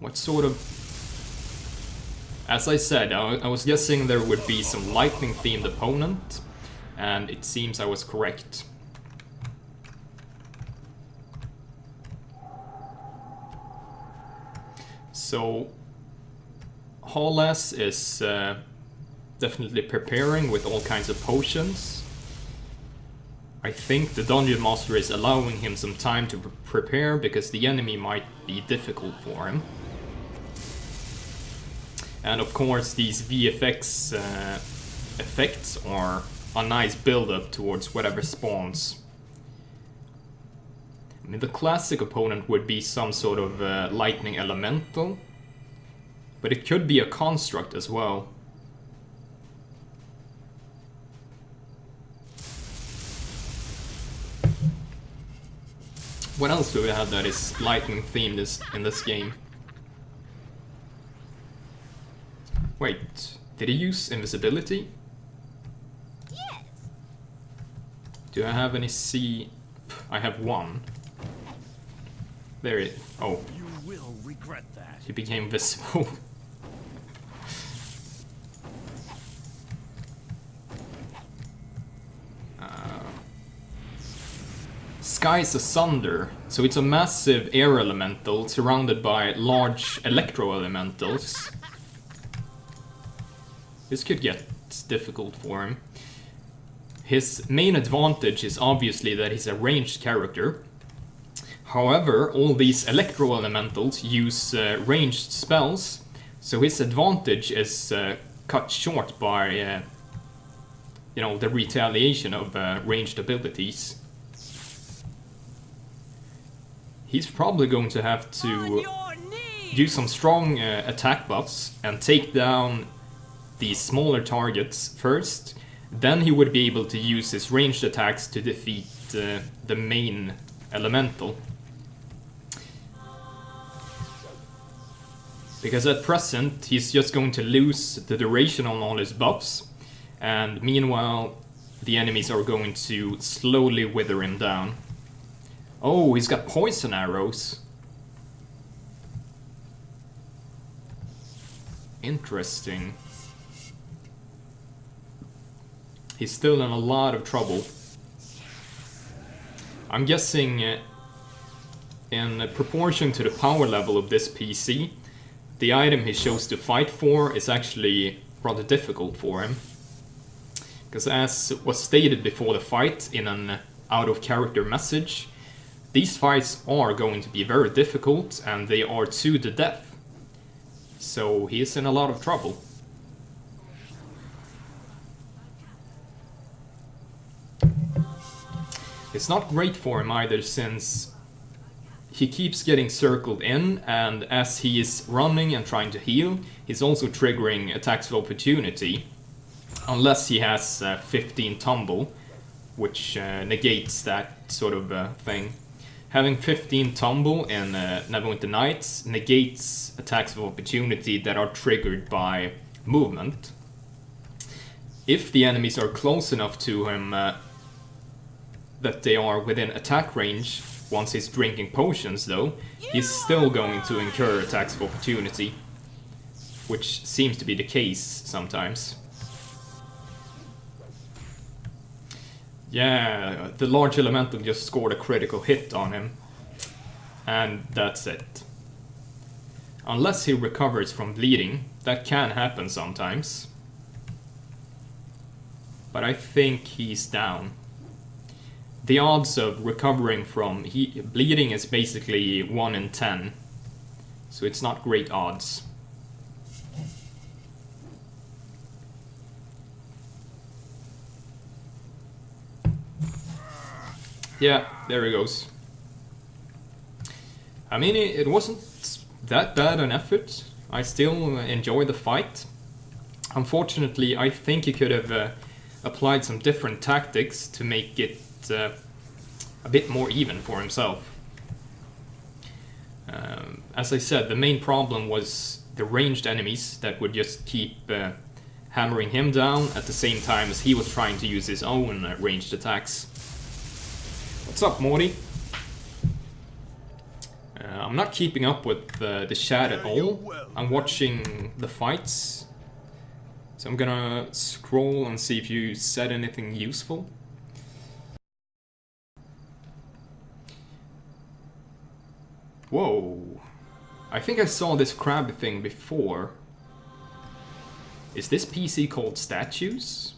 What sort of... As I said, I was guessing there would be some lightning-themed opponent, and it seems I was correct. So, Holas is definitely preparing with all kinds of potions. I think the Dungeon Master is allowing him some time to prepare because the enemy might be difficult for him. And of course these VFX effects are a nice build-up towards whatever spawns. I mean, the classic opponent would be some sort of lightning elemental, but it could be a construct as well. What else do we have that is lightning themed in this game? Wait, did he use invisibility? Yes. Do I have any C? I have one. There it. Oh. You will regret that. He became visible. Sky's Asunder. So it's a massive air elemental surrounded by large electro elementals. This could get difficult for him. His main advantage is obviously that he's a ranged character. However, all these electro elementals use ranged spells, so his advantage is cut short by you know, the retaliation of ranged abilities. He's probably going to have to use some strong attack buffs and take down these smaller targets first. Then he would be able to use his ranged attacks to defeat the main elemental. Because at present he's just going to lose the duration on all his buffs, and meanwhile the enemies are going to slowly wither him down. Oh, he's got poison arrows. Interesting. He's still in a lot of trouble. I'm guessing in proportion to the power level of this PC, the item he chose to fight for is actually rather difficult for him. Because as was stated before the fight in an out-of-character message, these fights are going to be very difficult and they are to the death. So he is in a lot of trouble. It's not great for him either, since he keeps getting circled in, and as he is running and trying to heal, he's also triggering attacks of opportunity. Unless he has 15 tumble, which negates that sort of thing. Having 15 tumble in Neverwinter Nights negates attacks of opportunity that are triggered by movement. If the enemies are close enough to him that they are within attack range, once he's drinking potions though, he's still going to incur attacks of opportunity, which seems to be the case sometimes. Yeah, the large elemental just scored a critical hit on him, and that's it. Unless he recovers from bleeding, that can happen sometimes. But I think he's down. The odds of recovering from bleeding is basically 1 in 10, so it's not great odds. Yeah, there he goes. I mean, it wasn't that bad an effort. I still enjoy the fight. Unfortunately, I think he could have applied some different tactics to make it a bit more even for himself. As I said, the main problem was the ranged enemies that would just keep hammering him down at the same time as he was trying to use his own ranged attacks. What's up, Morty? I'm not keeping up with the chat at all. I'm watching the fights. So I'm gonna scroll and see if you said anything useful. Whoa. I think I saw this crab thing before. Is this PC called Statues?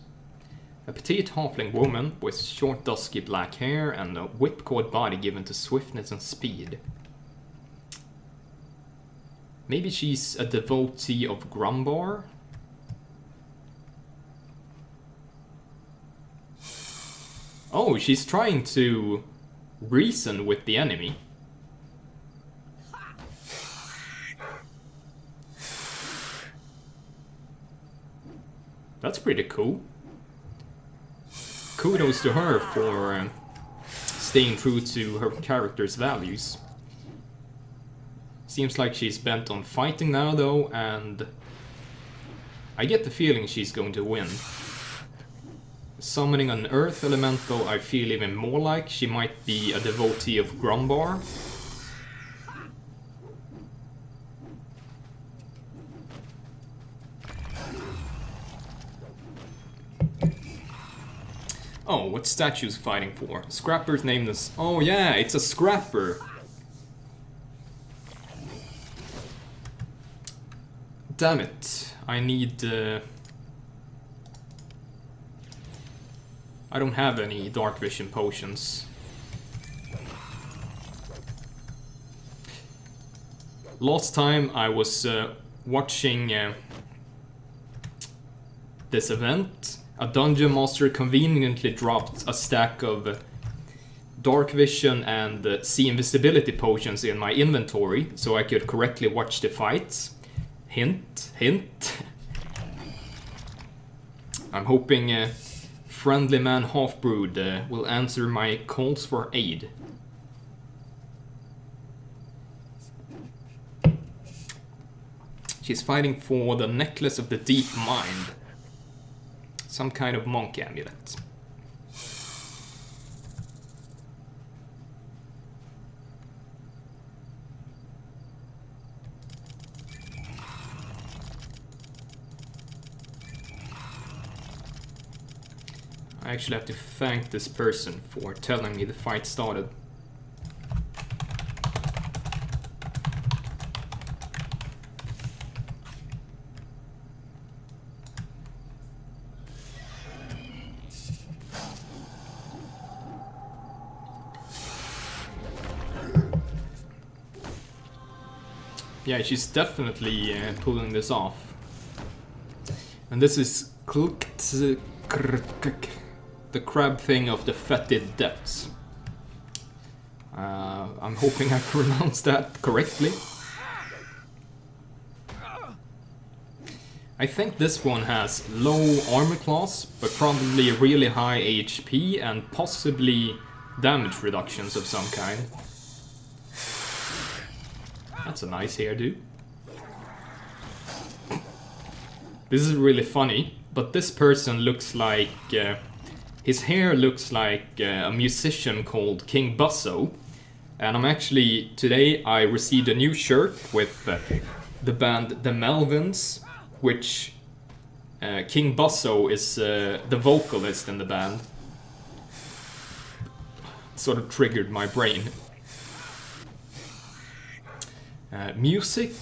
A petite halfling woman with short dusky black hair and a whipcord body given to swiftness and speed. Maybe she's a devotee of Grumbar? Oh, she's trying to reason with the enemy. That's pretty cool. Kudos to her for staying true to her character's values. Seems like she's bent on fighting now though, and I get the feeling she's going to win. Summoning an earth elemental, I feel even more like she might be a devotee of Grumbar. Oh, what statue's fighting for? Scrapper's named as... Oh yeah, it's a scrapper! Damn it, I need... I don't have any dark vision potions. Last time I was watching this event, a dungeon master conveniently dropped a stack of dark vision and see invisibility potions in my inventory so I could correctly watch the fights. Hint, hint. I'm hoping Friendly Man Half-Brood will answer my calls for aid. She's fighting for the Necklace of the Deep Mind. Some kind of monk amulet. I actually have to thank this person for telling me the fight started. Yeah, she's definitely pulling this off. And this is the crab thing of the Fetid depths. I'm hoping I pronounced that correctly. I think this one has low armor class, but probably really high HP and possibly damage reductions of some kind. That's a nice hairdo. This is really funny, but this person looks like... his hair looks like a musician called King Busso. And I'm actually... Today I received a new shirt with the band The Melvins, which King Busso is the vocalist in the band. Sort of triggered my brain. Music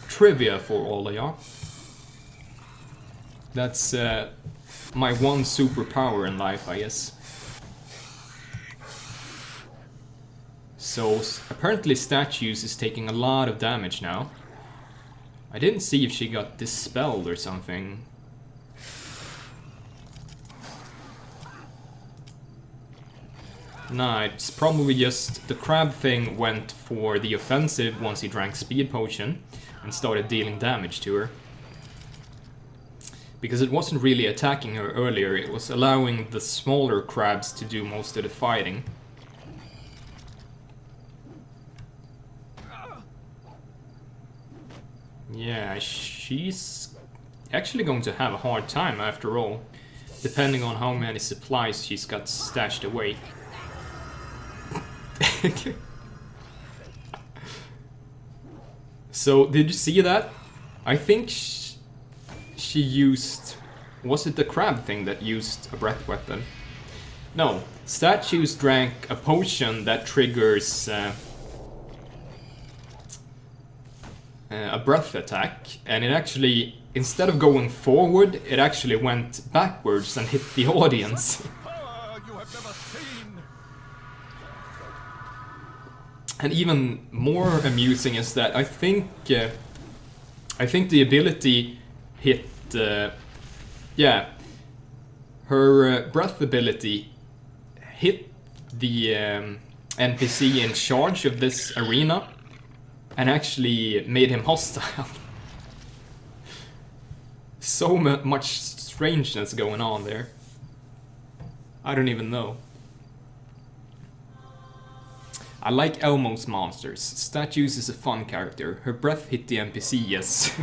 trivia for all of y'all. That's my one superpower in life, I guess. So apparently Statues is taking a lot of damage now. I didn't see if she got dispelled or something. Nah, it's probably just the crab thing went for the offensive once he drank speed potion and started dealing damage to her. Because it wasn't really attacking her earlier, it was allowing the smaller crabs to do most of the fighting. Yeah, she's actually going to have a hard time after all, depending on how many supplies she's got stashed away. So, did you see that? I think she used... Was it the crab thing that used a breath weapon? No. Statues drank a potion that triggers a breath attack. And it actually, instead of going forward, it actually went backwards and hit the audience. You have never seen. And even more amusing is that I think the ability hit, yeah, her breath ability hit the NPC in charge of this arena and actually made him hostile. So much strangeness going on there. I don't even know. I like Elmo's monsters. Statues is a fun character. Her breath hit the NPC, yes.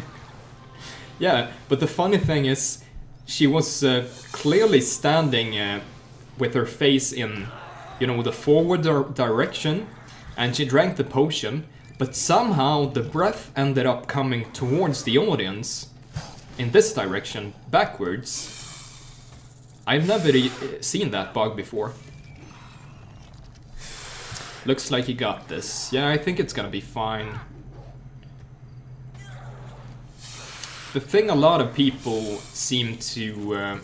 Yeah, but the funny thing is, she was clearly standing with her face in, you know, the forward direction, and she drank the potion, but somehow the breath ended up coming towards the audience in this direction, backwards. I've never seen that bug before. Looks like he got this. Yeah, I think it's gonna be fine. The thing a lot of people seem to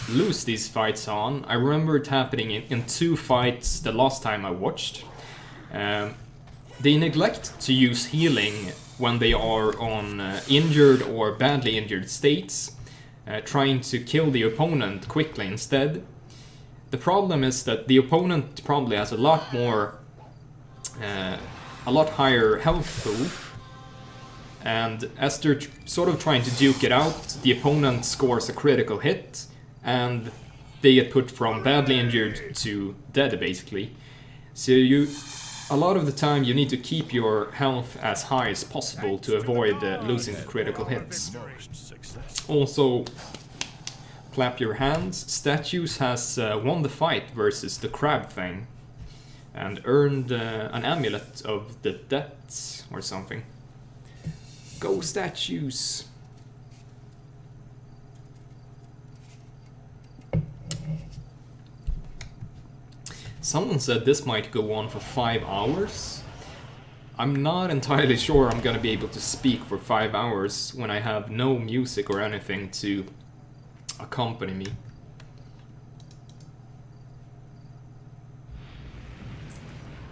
lose these fights on, I remember it happening in 2 fights the last time I watched. They neglect to use healing when they are on injured or badly injured states, trying to kill the opponent quickly instead. The problem is that the opponent probably has a lot higher health pool, and as they're sort of trying to duke it out, the opponent scores a critical hit, and they get put from badly injured to dead, basically. So a lot of the time you need to keep your health as high as possible to avoid losing the critical hits. Also, clap your hands. Statues has won the fight versus the crab thing, and earned an amulet of the depths or something. Go Statues! Someone said this might go on for 5 hours. I'm not entirely sure I'm gonna be able to speak for 5 hours when I have no music or anything to accompany me.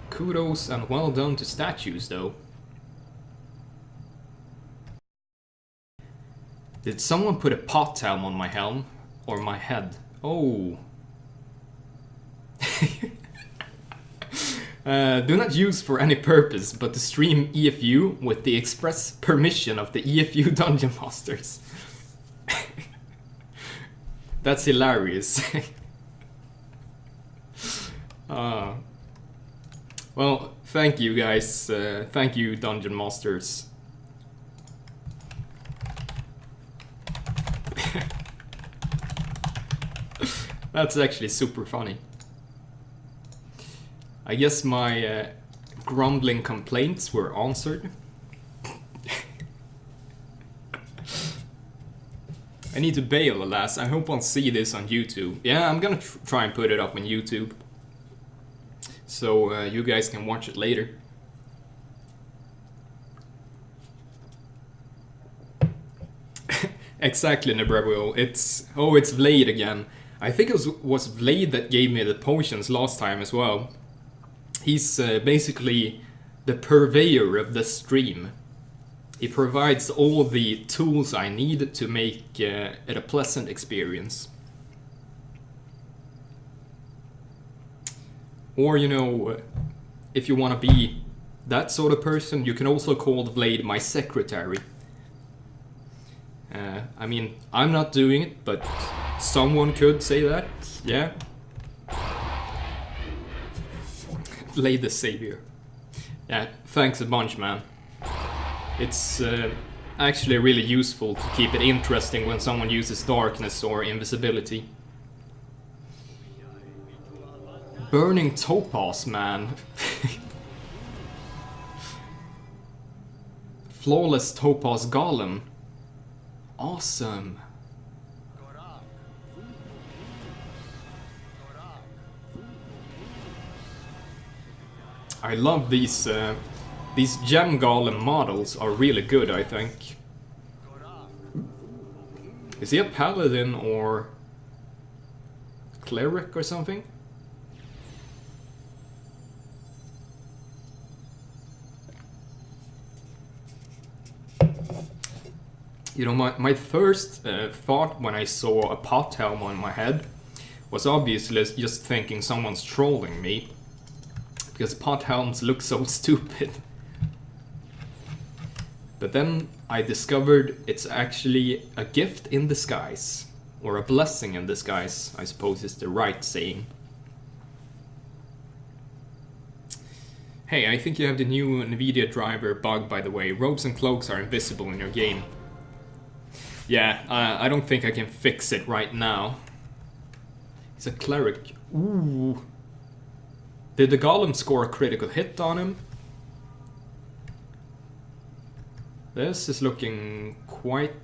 Kudos and well done to Statues, though. Did someone put a pot helm on my helm? Or my head? Oh. Do not use for any purpose but to stream EFU with the express permission of the EFU Dungeon Masters. That's hilarious. Well, thank you guys. Thank you, Dungeon Masters. That's actually super funny. I guess my grumbling complaints were answered. I need to bail, alas. I hope I'll see this on YouTube. Yeah, I'm gonna try and put it up on YouTube, so you guys can watch it later. Exactly, Neverwinter. It's Vlad again. I think it was Vlad that gave me the potions last time as well. He's basically the purveyor of the stream. He provides all the tools I need to make it a pleasant experience. Or, you know, if you want to be that sort of person, you can also call Vlad my secretary. I mean, I'm not doing it, but someone could say that, yeah. Vlad the savior. Yeah, thanks a bunch, man. It's actually really useful to keep it interesting when someone uses darkness or invisibility. Burning Topaz, man. Flawless Topaz Golem. Awesome. I love these gem golem models are really good, I think. Is he a paladin or cleric or something? You know, my first thought when I saw a pot helm on my head was obviously just thinking someone's trolling me. Because pot helms look so stupid. But then I discovered it's actually a gift in disguise. Or a blessing in disguise, I suppose is the right saying. Hey, I think you have the new NVIDIA driver bug, by the way. Robes and cloaks are invisible in your game. Yeah, I don't think I can fix it right now. He's a cleric. Ooh. Did the golem score a critical hit on him? This is looking quite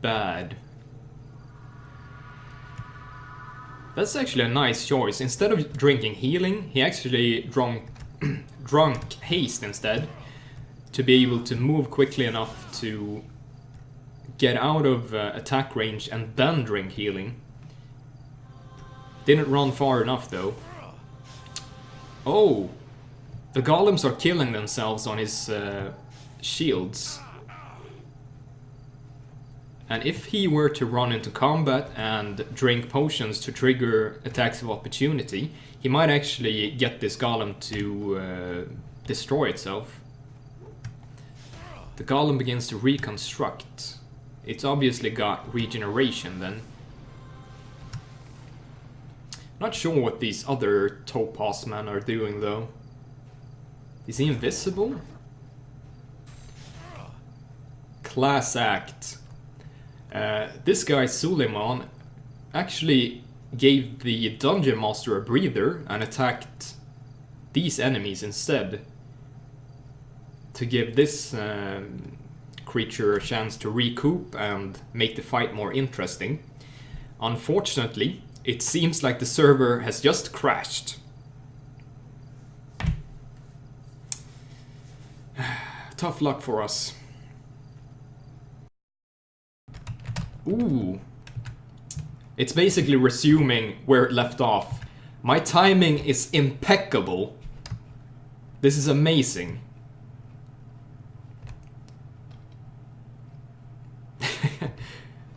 bad. That's actually a nice choice. Instead of drinking healing, he actually drunk haste instead. To be able to move quickly enough to get out of attack range and then drink healing. Didn't run far enough though. Oh! The golems are killing themselves on his shields. And if he were to run into combat and drink potions to trigger attacks of opportunity, he might actually get this golem to destroy itself. The golem begins to reconstruct. It's obviously got regeneration then. Not sure what these other Topaz men are doing though. Is he invisible? Class act. This guy Suleiman actually gave the dungeon master a breather and attacked these enemies instead. To give this creature a chance to recoup and make the fight more interesting. Unfortunately, it seems like the server has just crashed. Tough luck for us. Ooh. It's basically resuming where it left off. My timing is impeccable. This is amazing.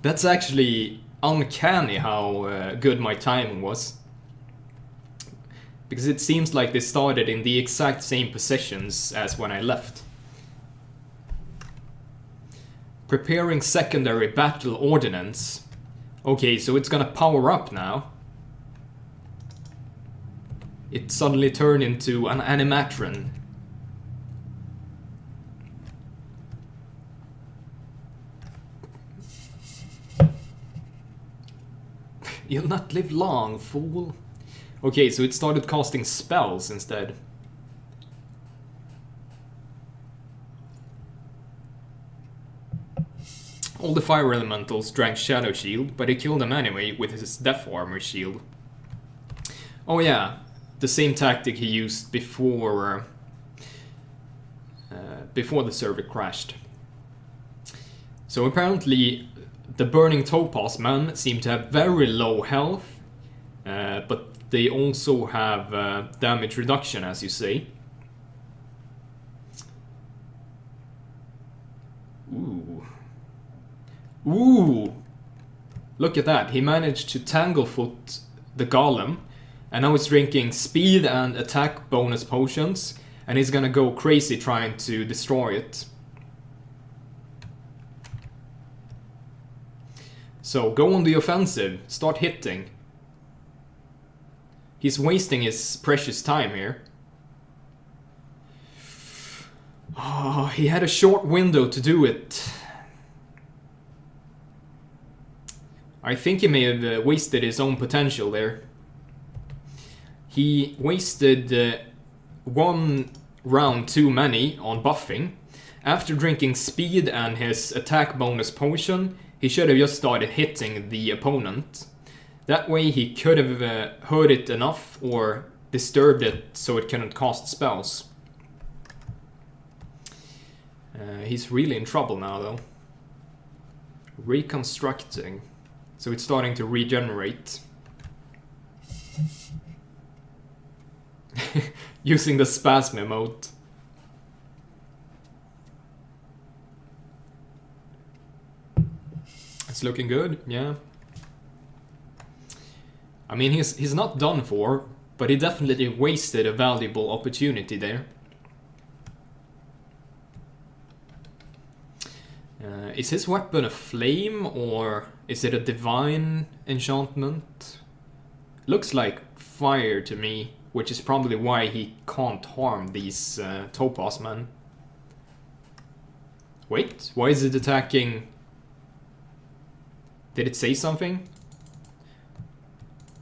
That's actually uncanny how good my timing was. Because it seems like they started in the exact same positions as when I left. Preparing secondary battle ordnance. Okay, so it's gonna power up now. It suddenly turned into an animatron. You'll not live long, fool. Okay, so it started casting spells instead. All the fire elementals drank Shadow Shield, but he killed them anyway with his Death Armor Shield. Oh yeah, the same tactic he used before the server crashed. So apparently the Burning Topaz men seem to have very low health, but they also have damage reduction, as you say. Ooh. Ooh! Look at that, he managed to Tanglefoot the Golem, and now he's drinking speed and attack bonus potions, and he's gonna go crazy trying to destroy it. So, go on the offensive, start hitting. He's wasting his precious time here. Oh, he had a short window to do it. I think he may have wasted his own potential there. He wasted one round too many on buffing, After drinking speed and his attack bonus potion, he should have just started hitting the opponent. That way he could have hurt it enough or disturbed it so it couldn't cast spells. He's really in trouble now though. Reconstructing. So it's starting to regenerate. Using the spasm emote. It's looking good, yeah. I mean, he's not done for, but he definitely wasted a valuable opportunity there. Is his weapon a flame, or is it a divine enchantment? Looks like fire to me, which is probably why he can't harm these Topaz men. Wait, why is it attacking? Did it say something?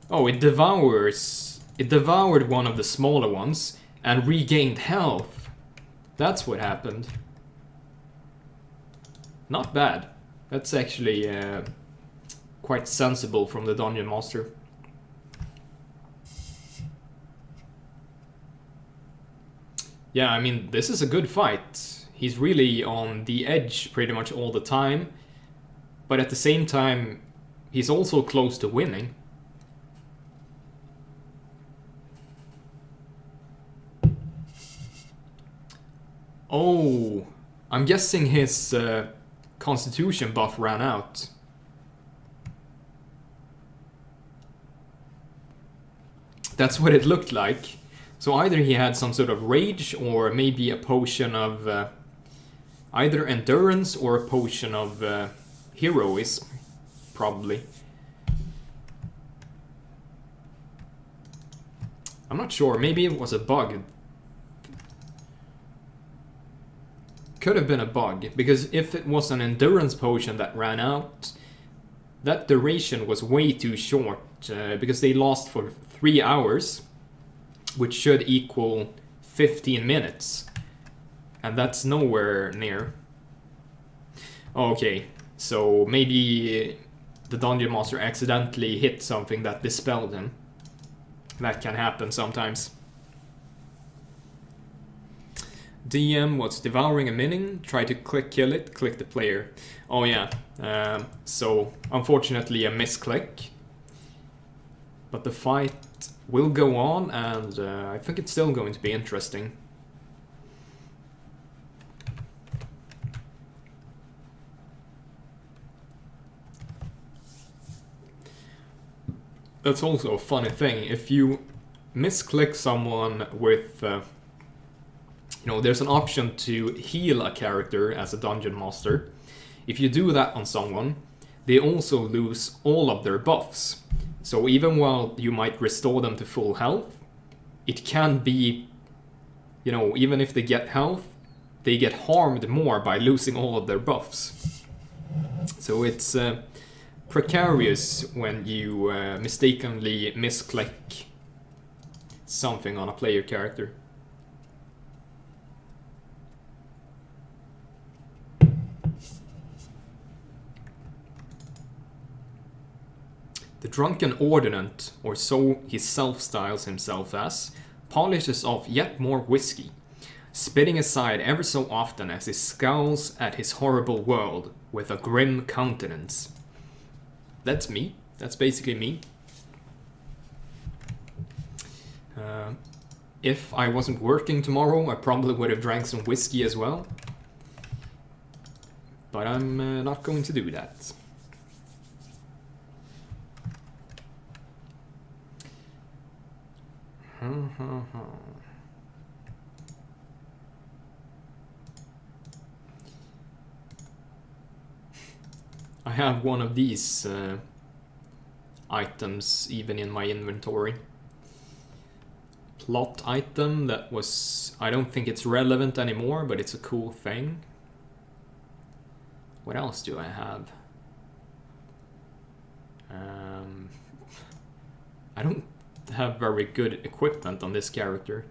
Oh, it devoured one of the smaller ones and regained health. That's what happened. Not bad. That's actually quite sensible from the Dungeon Master. Yeah, I mean, this is a good fight. He's really on the edge pretty much all the time. But at the same time, he's also close to winning. Oh, I'm guessing his constitution buff ran out. That's what it looked like. So either he had some sort of rage or maybe a potion of either endurance or a potion of heroism, probably. I'm not sure, maybe it was a bug. Could have been a bug, because if it was an endurance potion that ran out, that duration was way too short, because they last for 3 hours, which should equal 15 minutes. And that's nowhere near. Okay, so maybe the Dungeon Master accidentally hit something that dispelled him. That can happen sometimes. DM, what's devouring a minion? Try to kill it, click the player. Oh yeah, so unfortunately a misclick. But the fight will go on, and I think it's still going to be interesting. That's also a funny thing. If you misclick someone with... you know, there's an option to heal a character as a Dungeon Master. If you do that on someone, they also lose all of their buffs. So even while you might restore them to full health, it can be, you know, even if they get health, they get harmed more by losing all of their buffs. So it's precarious when you mistakenly misclick something on a player character. The drunken ordinant, or so he self-styles himself as, polishes off yet more whiskey, spitting aside ever so often as he scowls at his horrible world with a grim countenance. That's me. That's basically me. If I wasn't working tomorrow, I probably would have drank some whiskey as well. But I'm not going to do that. I have one of these items even in my inventory. Plot item that was... I don't think it's relevant anymore, but it's a cool thing. What else do I have? I don't have very good equipment on this character.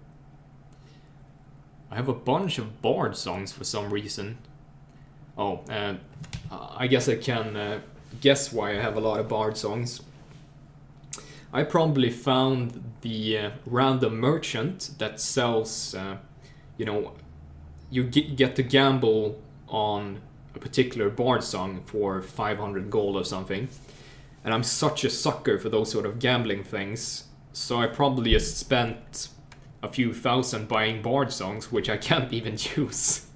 I have a bunch of bard songs for some reason. Oh, I guess I can guess why I have a lot of bard songs. I probably found the random merchant that sells, you know, you get to gamble on a particular bard song for 500 gold or something. And I'm such a sucker for those sort of gambling things. So I probably just spent a few thousand buying bard songs, which I can't even use.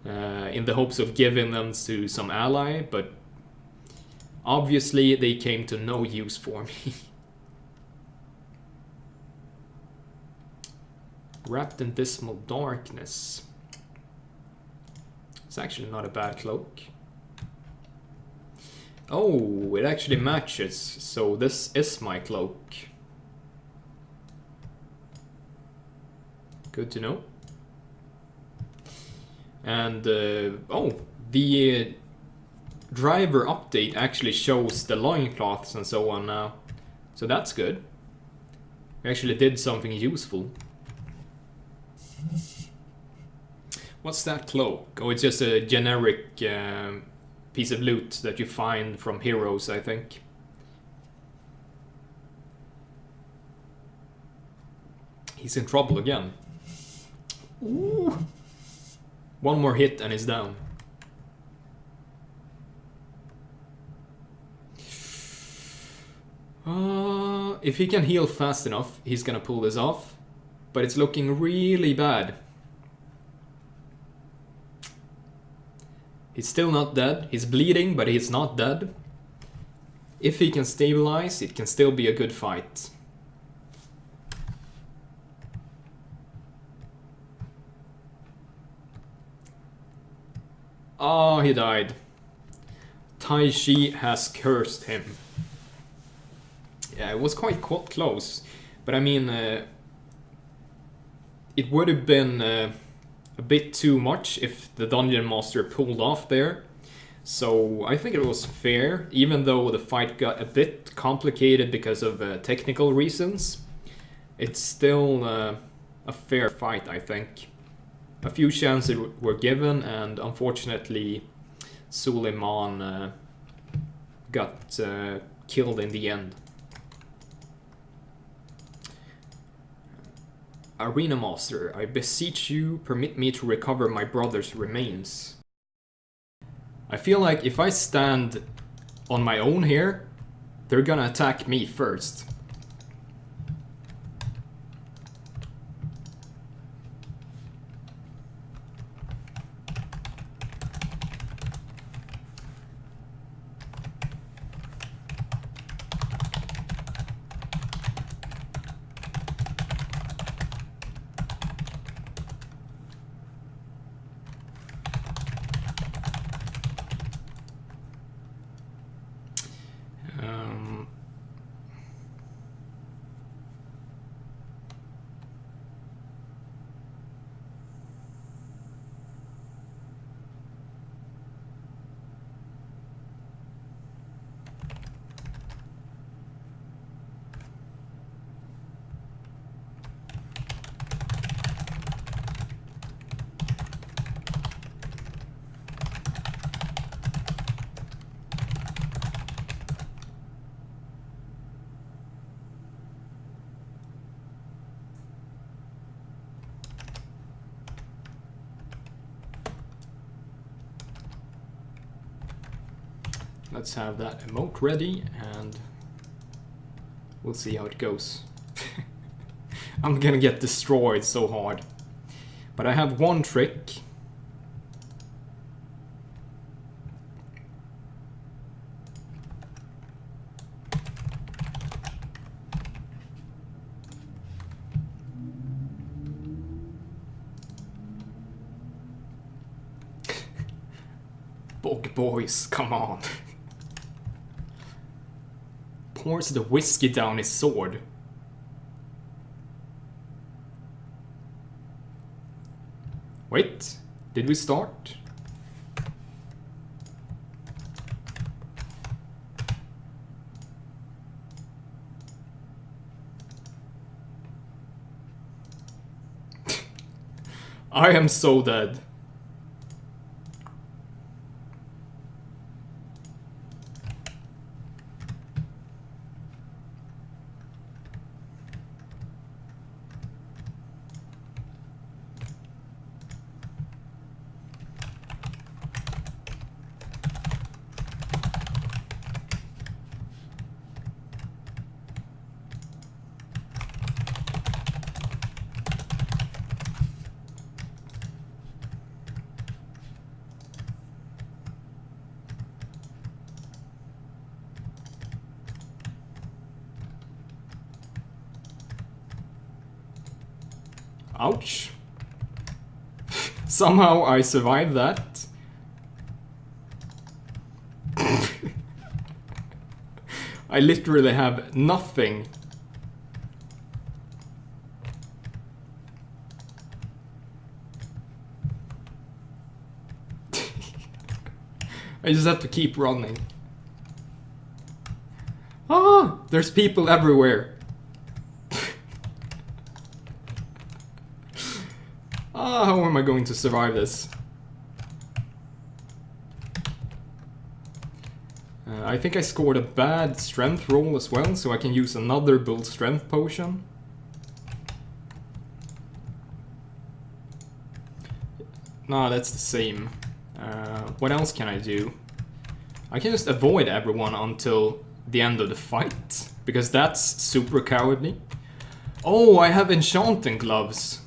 In the hopes of giving them to some ally, but obviously they came to no use for me. Wrapped in dismal darkness. It's actually not a bad cloak. Oh, it actually matches, so this is my cloak. Good to know. And, oh, the driver update actually shows the loincloths and so on now. So that's good. We actually did something useful. What's that cloak? Oh, it's just a generic piece of loot that you find from heroes, I think. He's in trouble again. Ooh. One more hit and he's down. If he can heal fast enough, he's gonna pull this off. But it's looking really bad. He's still not dead. He's bleeding, but he's not dead. If he can stabilize, it can still be a good fight. Oh, he died. Tai Shi has cursed him. Yeah, it was quite close. But I mean, it would have been a bit too much if the Dungeon Master pulled off there. So I think it was fair, even though the fight got a bit complicated because of technical reasons. It's still a fair fight, I think. A few chances were given, and unfortunately Suleiman got killed in the end. Arena Master, I beseech you, permit me to recover my brother's remains. I feel like if I stand on my own here, they're gonna attack me first. Let's have that emote ready and we'll see how it goes. I'm gonna get destroyed so hard. But I have one trick. Bog boys, come on. Pours the whiskey down his sword. Wait, did we start? I am so dead. Ouch. Somehow I survived that. I literally have nothing. I just have to keep running. Ah, there's people everywhere. How am I going to survive this? I think I scored a bad strength roll as well, so I can use another bull strength potion. No, that's the same. What else can I do? I can just avoid everyone until the end of the fight, because that's super cowardly. Oh, I have enchanting gloves.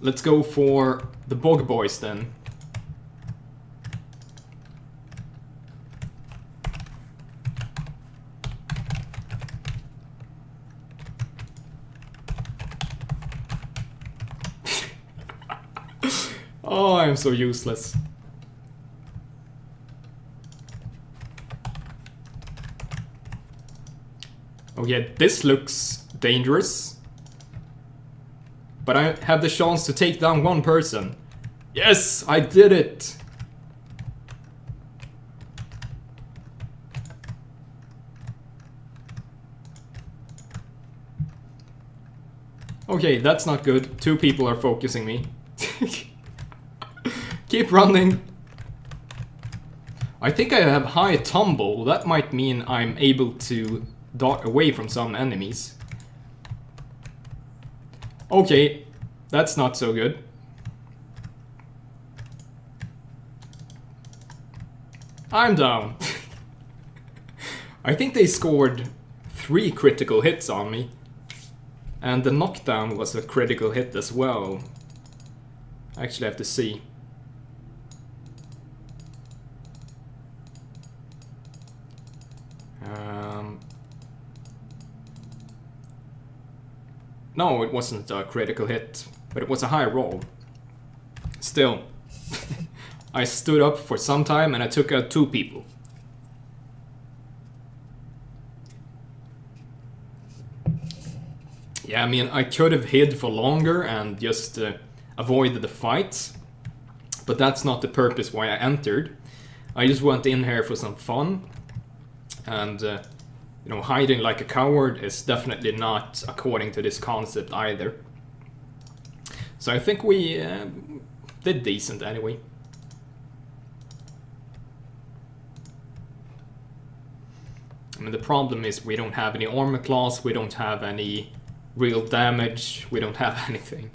Let's go for the bog boys then. Oh, I'm so useless. Oh yeah, this looks dangerous. But I have the chance to take down one person. Yes, I did it! Okay, that's not good. 2 people are focusing me. Keep running. I think I have high tumble. That might mean I'm able to dart away from some enemies. Okay, that's not so good. I'm down. I think they scored 3 critical hits on me. And the knockdown was a critical hit as well. I actually have to see. No, it wasn't a critical hit, but it was a high roll. Still, I stood up for some time and I took out 2 people. Yeah, I mean, I could have hid for longer and just avoided the fight, but that's not the purpose why I entered. I just went in here for some fun, and you know, hiding like a coward is definitely not according to this concept either. So I think we did decent anyway. I mean, the problem is we don't have any armor class, we don't have any real damage, we don't have anything.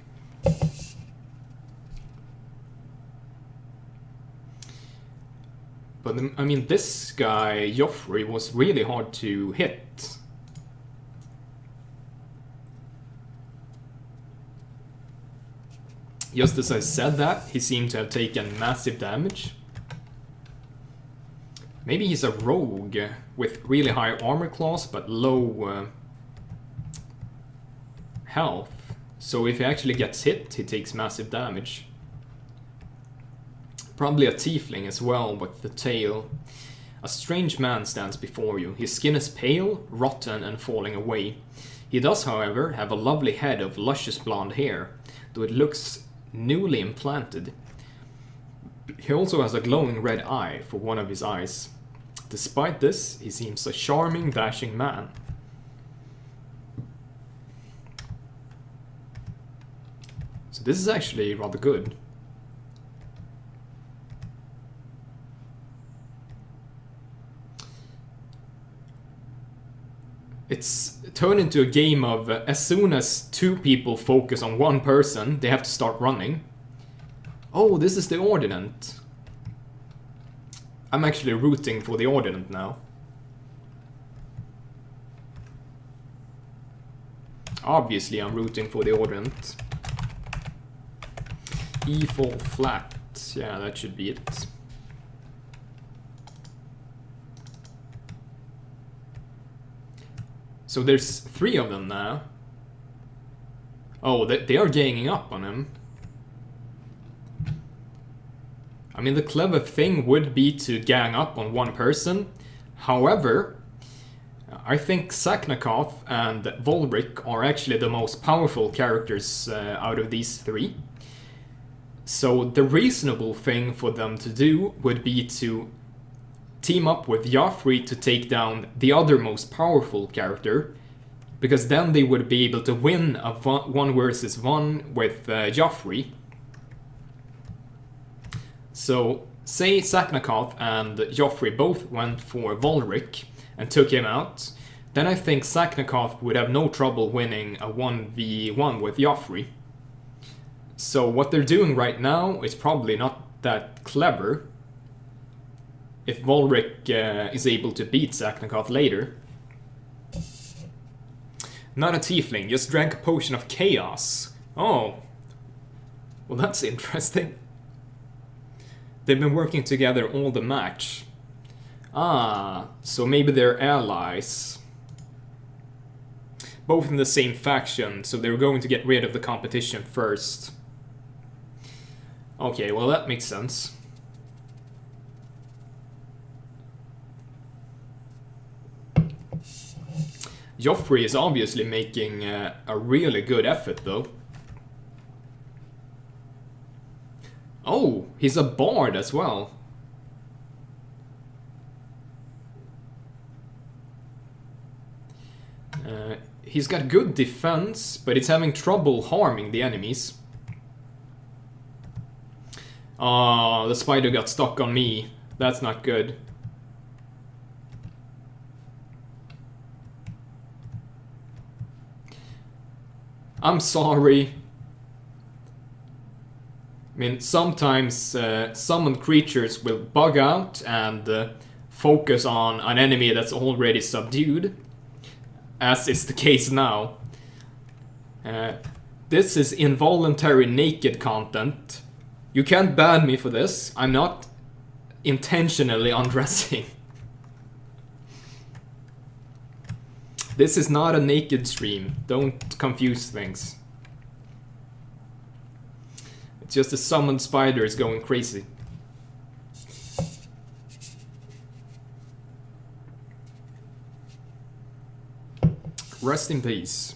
But I mean, this guy, Geoffrey, was really hard to hit. Just as I said that, he seemed to have taken massive damage. Maybe he's a rogue with really high armor class but low health. So if he actually gets hit, he takes massive damage. Probably a tiefling as well, with the tail. A strange man stands before you. His skin is pale, rotten and falling away. He does, however, have a lovely head of luscious blonde hair, though it looks newly implanted. He also has a glowing red eye for one of his eyes. despite this, he seems a charming, dashing man. So this is actually rather good. It's turned into a game of as soon as two people focus on one person, they have to start running. Oh, this is the Ordinant. I'm actually rooting for the Ordinant now. Obviously, I'm rooting for the Ordinant. E4 flat. Yeah, that should be it. So there's 3 of them now. Oh, they are ganging up on him. I mean, the clever thing would be to gang up on one person. However, I think Zaknakoth and Volric are actually the most powerful characters out of these 3. So the reasonable thing for them to do would be to team up with Geoffrey to take down the other most powerful character, because then they would be able to win a 1 versus 1 with Geoffrey. So, say Zaknakoth and Geoffrey both went for Volric and took him out, then I think Zaknakoth would have no trouble winning a 1v1 with Geoffrey. So what they're doing right now is probably not that clever, if Volric is able to beat Zaknakoth later. Not a tiefling, just drank a potion of chaos. Oh, well that's interesting. They've been working together all the match. Ah, so maybe they're allies. Both in the same faction, so they're going to get rid of the competition first. Okay, well that makes sense. Geoffrey is obviously making a really good effort though. Oh, he's a bard as well. He's got good defense, but he's having trouble harming the enemies. Oh, the spider got stuck on me. That's not good. I'm sorry. I mean, sometimes summoned creatures will bug out and focus on an enemy that's already subdued, as is the case now. This is involuntary naked content. You can't ban me for this. I'm not intentionally undressing. This is not a naked stream. Don't confuse things. It's just a summoned spider is going crazy. Rest in peace.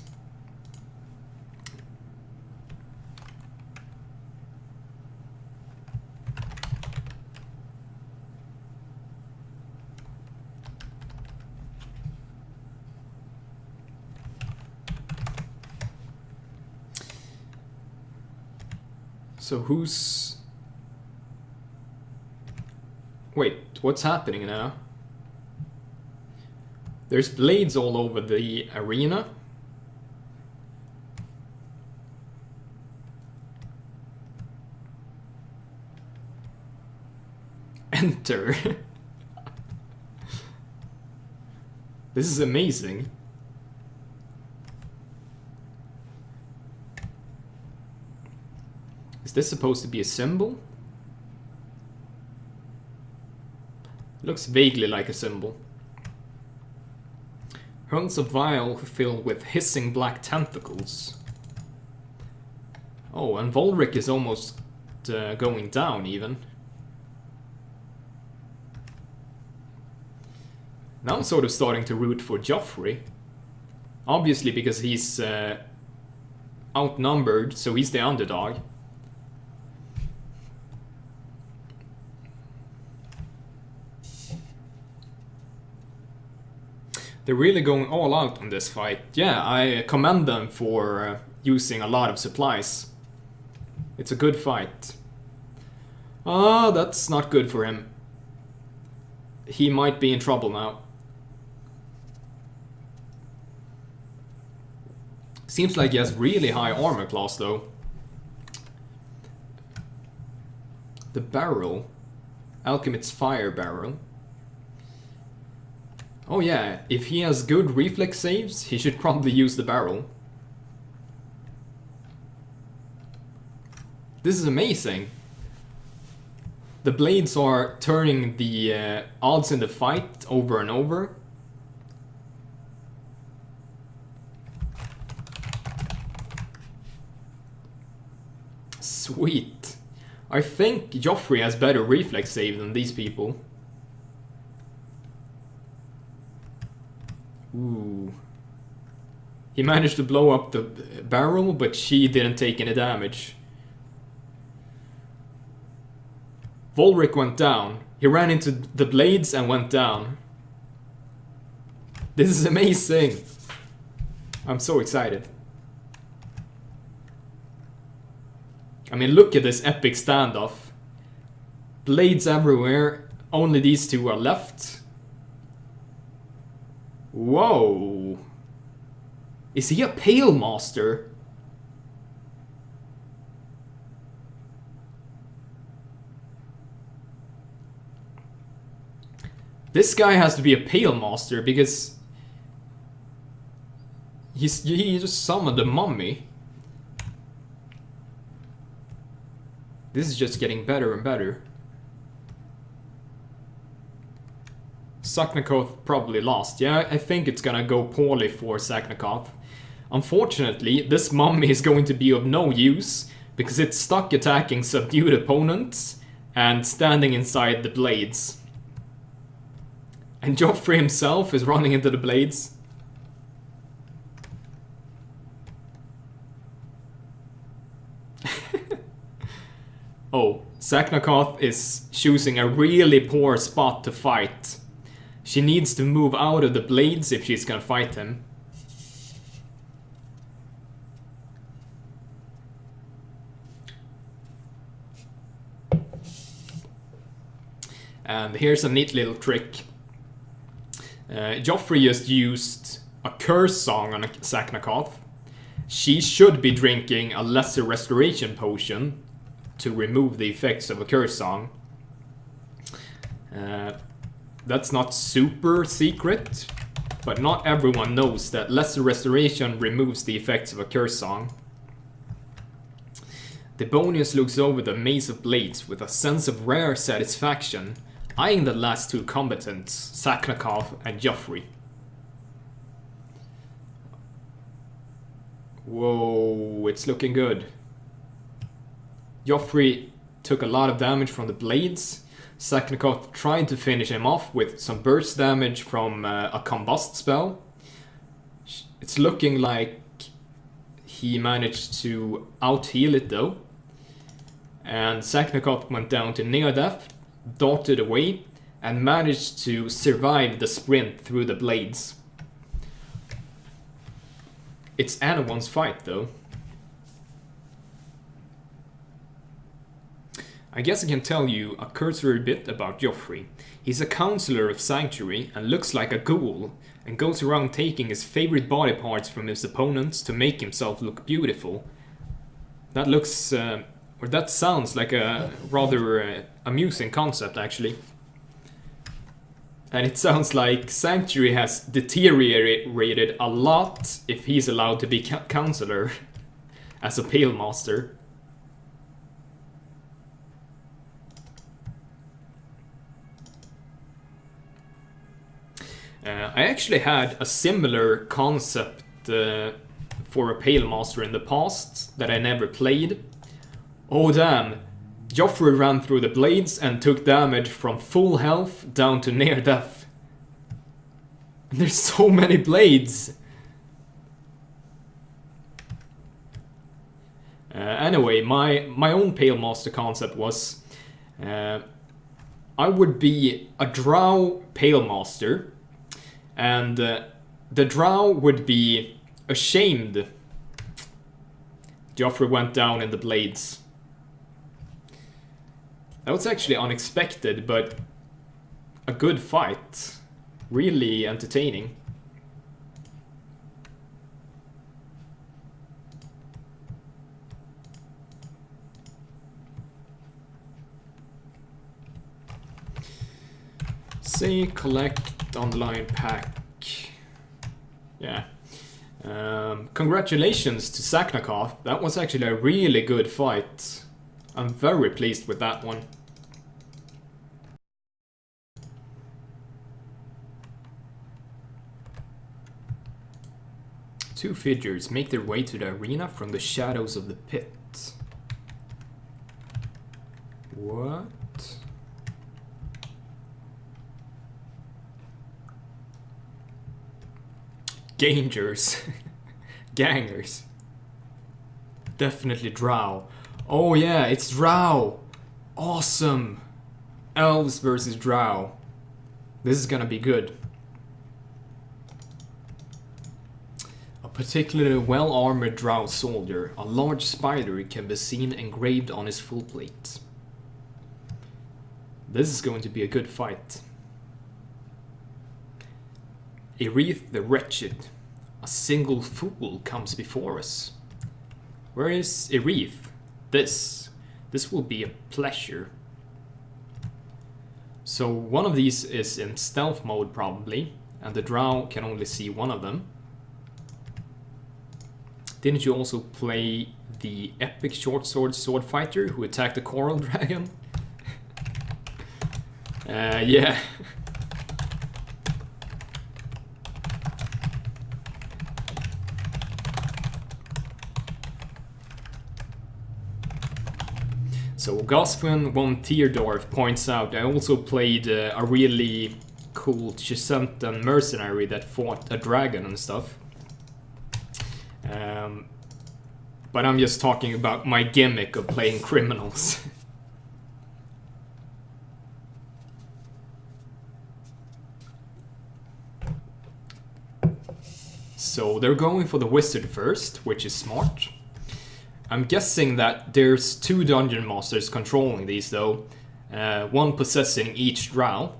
So who's... Wait, what's happening now? There's blades all over the arena. Enter. This is amazing. Is this supposed to be a symbol? Looks vaguely like a symbol. Holds a vial filled with hissing black tentacles. Oh, and Volric is almost going down even. Now I'm sort of starting to root for Geoffrey. Obviously because he's outnumbered, so he's the underdog. They're really going all out on this fight. Yeah, I commend them for using a lot of supplies. It's a good fight. Ah, that's not good for him. He might be in trouble now. Seems like he has really high armor class though. The barrel. Alchemist's fire barrel. Oh yeah, if he has good reflex saves, he should probably use the barrel. This is amazing. The blades are turning the odds in the fight over and over. Sweet. I think Geoffrey has better reflex save than these people. Ooh. He managed to blow up the barrel, but she didn't take any damage. Volric went down. He ran into the blades and went down. This is amazing. I'm so excited. I mean, look at this epic standoff. Blades everywhere. Only these two are left. Whoa. Is he a Pale Master? This guy has to be a Pale Master because he just summoned a mummy. This is just getting better and better. Zaknakoth probably lost. Yeah, I think it's gonna go poorly for Zaknakoth. Unfortunately, this mummy is going to be of no use because it's stuck attacking subdued opponents and standing inside the blades. And Geoffrey himself is running into the blades. Oh, Zaknakoth is choosing a really poor spot to fight. She needs to move out of the blades if she's gonna fight him. And here's a neat little trick. Geoffrey just used a curse song on Zaknakoth. She should be drinking a lesser restoration potion to remove the effects of a curse song. That's not super secret, but not everyone knows that lesser restoration removes the effects of a curse song. Debonius looks over the maze of blades with a sense of rare satisfaction, eyeing the last two combatants, Zaknakoth and Geoffrey. Whoa, it's looking good. Geoffrey took a lot of damage from the blades. Zaknakoth tried to finish him off with some burst damage from a combust spell. It's looking like he managed to out-heal it though. And Zaknakoth went down to near death, darted away, and managed to survive the sprint through the blades. It's anyone's fight though. I guess I can tell you a cursory bit about Geoffrey. He's a counselor of Sanctuary and looks like a ghoul, and goes around taking his favorite body parts from his opponents to make himself look beautiful. That looks, or that sounds like a rather amusing concept actually. And it sounds like Sanctuary has deteriorated a lot if he's allowed to be counselor as a Pale Master. I actually had a similar concept for a Pale Master in the past that I never played. Oh damn, Geoffrey ran through the blades and took damage from full health down to near death. There's so many blades! Anyway, my own Pale Master concept was I would be a drow Pale Master, and the drow would be ashamed. Geoffrey went down in the blades. That was actually unexpected, but a good fight. Really entertaining. Say collect online pack. Yeah. Congratulations to Zaknakoth. That was actually a really good fight. I'm very pleased with that one. Two figures make their way to the arena from the shadows of the pit. What? Gangers. Gangers. Definitely drow. Oh yeah, it's drow. Awesome. Elves versus drow. This is gonna be good. A particularly well-armored drow soldier. A large spider can be seen engraved on his full plate. This is going to be a good fight. Aelynthi the Wretched. A single fool comes before us. Where is Aelynthi? This will be a pleasure. So one of these is in stealth mode probably, and the drow can only see one of them. Didn't you also play the epic short sword fighter who attacked the coral dragon? Yeah. So Gosfin von Teardorf points out, I also played a really cool Chisentan mercenary that fought a dragon and stuff. But I'm just talking about my gimmick of playing criminals. So they're going for the wizard first, which is smart. I'm guessing that there's two dungeon masters controlling these though, one possessing each drow,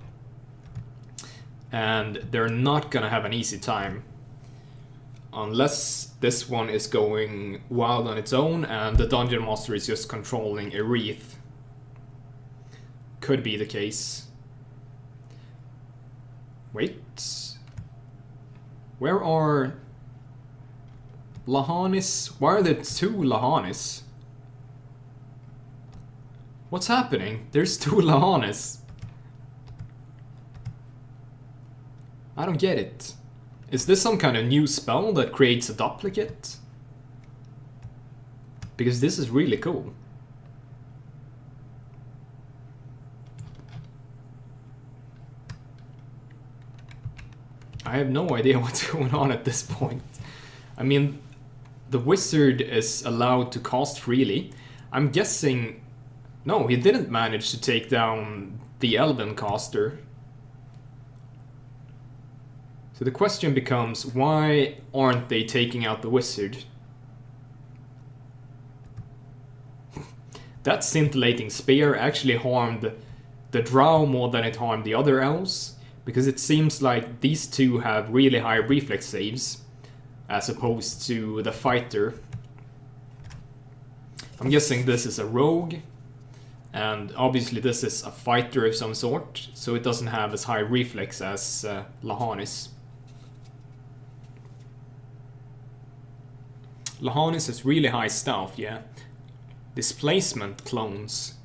and they're not gonna have an easy time unless this one is going wild on its own and the dungeon master is just controlling Aelynthi. Could be the case. Wait, where are Lahanis? Why are there two Lahanis? What's happening? There's two Lahanis. I don't get it. Is this some kind of new spell that creates a duplicate? Because this is really cool. I have no idea what's going on at this point. I mean, the wizard is allowed to cast freely. I'm guessing... No, he didn't manage to take down the elven caster. So the question becomes, why aren't they taking out the wizard? That scintillating spear actually harmed the drow more than it harmed the other elves, because it seems like these two have really high reflex saves, as opposed to the fighter. I'm guessing this is a rogue, and obviously this is a fighter of some sort, so it doesn't have as high reflex as Lahanis. Lahanis has really high stealth, yeah. Displacement clones.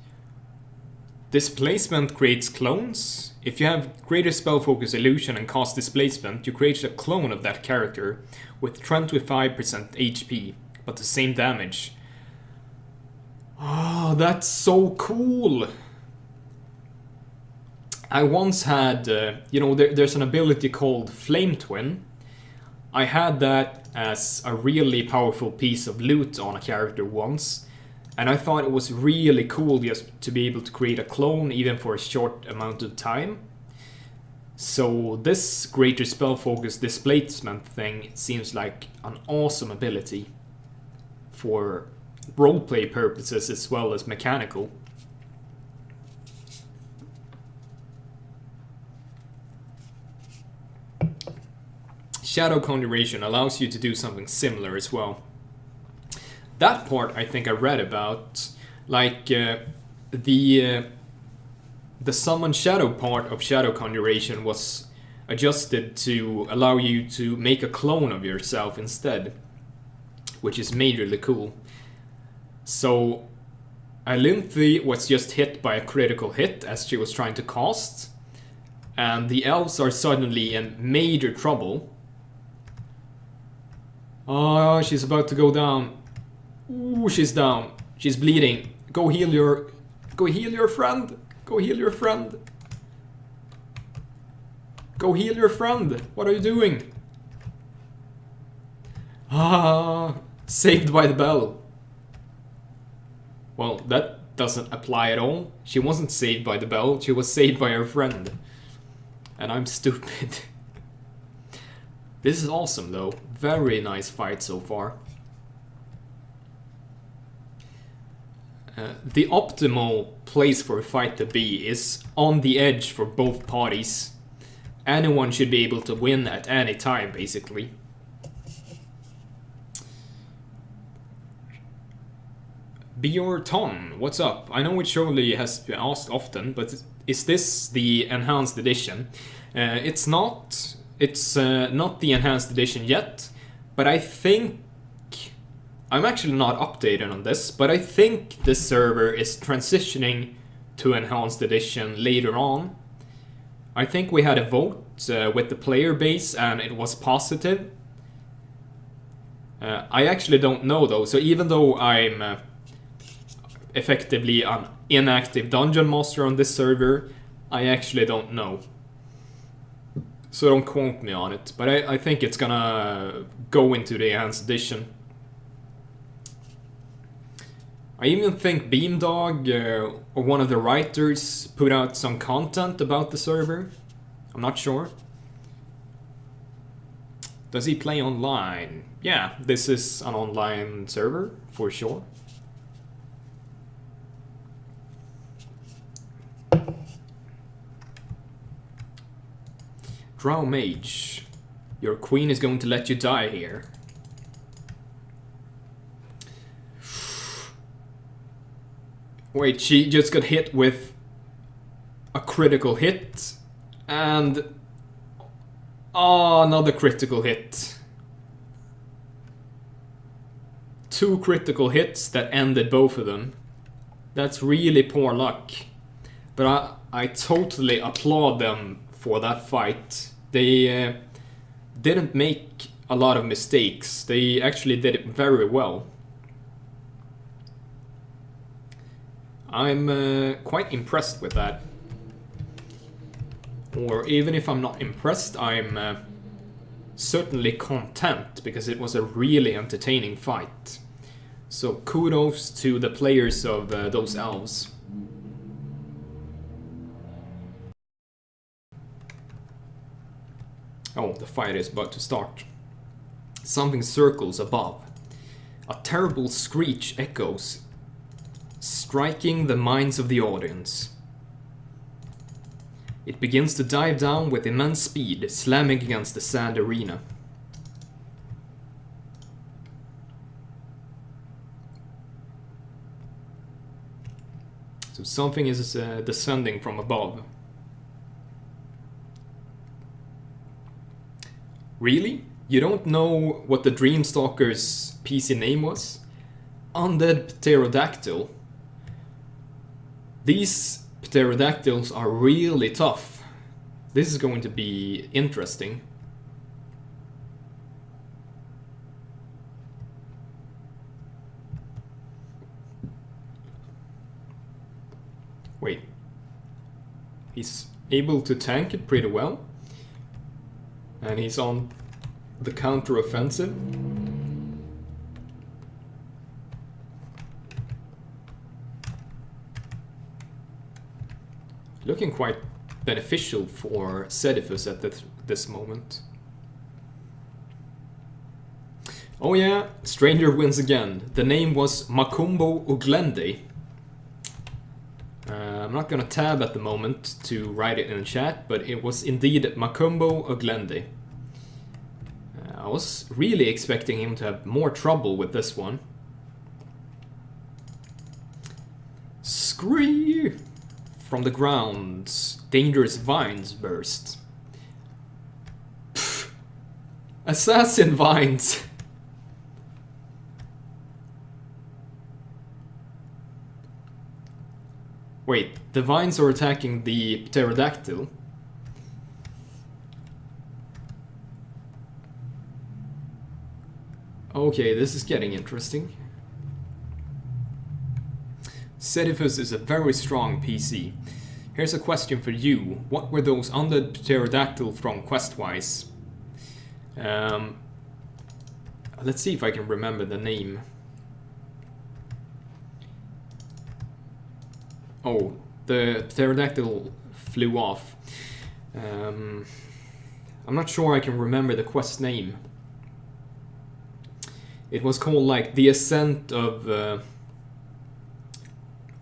Displacement creates clones. If you have greater spell focus illusion and cast displacement, you create a clone of that character with 25% HP, but the same damage. Oh, that's so cool! I once had, you know, there's an ability called Flame Twin. I had that as a really powerful piece of loot on a character once, and I thought it was really cool just to be able to create a clone even for a short amount of time. So this greater spell focus displacement thing seems like an awesome ability for roleplay purposes as well as mechanical. Shadow Conjuration allows you to do something similar as well. That part I think I read about, like the Summon Shadow part of Shadow Conjuration was adjusted to allow you to make a clone of yourself instead, which is majorly cool. So Aelynthi was just hit by a critical hit as she was trying to cast, and the elves are suddenly in major trouble. Oh, she's about to go down. Ooh, she's down. She's bleeding. Go heal your friend. Go heal your friend. Go heal your friend. What are you doing? Ah, saved by the bell. Well, that doesn't apply at all. She wasn't saved by the bell. She was saved by her friend. And I'm stupid. This is awesome though. Very nice fight so far. The optimal place for a fight to be is on the edge for both parties. Anyone should be able to win at any time, basically. Beaufort, what's up? I know it surely has been asked often, but is this the enhanced edition? It's not. It's not the enhanced edition yet, but I think... I'm actually not updated on this, but I think this server is transitioning to enhanced edition later on. I think we had a vote with the player base and it was positive. I actually don't know though, so even though I'm effectively an inactive dungeon master on this server, I actually don't know. So don't quote me on it, but I think it's gonna go into the enhanced edition. I even think Beamdog or one of the writers put out some content about the server. I'm not sure. Does he play online? Yeah, this is an online server for sure. Drow Mage, your queen is going to let you die here. Wait, she just got hit with a critical hit and another critical hit. 2 critical hits that ended both of them. That's really poor luck. But I totally applaud them for that fight. They didn't make a lot of mistakes. They actually did it very well. I'm quite impressed with that. Or even if I'm not impressed, I'm certainly content, because it was a really entertaining fight. So kudos to the players of those elves. Oh, the fight is about to start. Something circles above. A terrible screech echoes, striking the minds of the audience. It begins to dive down with immense speed, slamming against the sand arena. So something is descending from above. Really? You don't know what the Dreamstalker's PC name was? Undead Pterodactyl. These Pterodactyls are really tough. This is going to be interesting. Wait. He's able to tank it pretty well. And he's on the counter-offensive. Looking quite beneficial for Sediphus at this moment. Oh yeah, stranger wins again. The name was Makumbo Uglende. I'm not gonna tab at the moment to write it in the chat, but it was indeed Makumbo Uglende. I was really expecting him to have more trouble with this one. Scree! From the ground, dangerous vines burst. Pfft. Assassin vines! Wait, the vines are attacking the Pterodactyl. Okay, this is getting interesting. Sediphus is a very strong PC. Here's a question for you. What were those undead Pterodactyl from quest-wise? Let's see if I can remember the name. Oh, the Pterodactyl flew off. I'm not sure I can remember the quest name. It was called like the Ascent of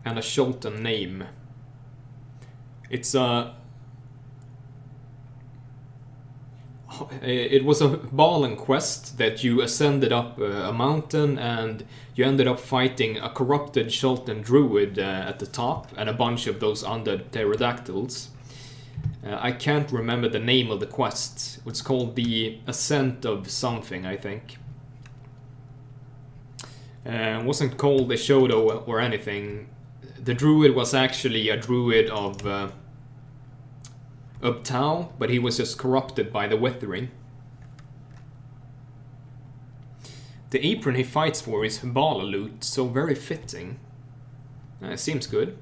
and a Xiltiwin name. It's a... It was a Balin quest that you ascended up a mountain and you ended up fighting a corrupted Xiltiwin druid at the top and a bunch of those undead pterodactyls. I can't remember the name of the quest. It's called the Ascent of something, I think. Wasn't called a Shodo or anything. The druid was actually a druid of Tau, but he was just corrupted by the withering. The apron he fights for is Hubala loot, so very fitting. Seems good.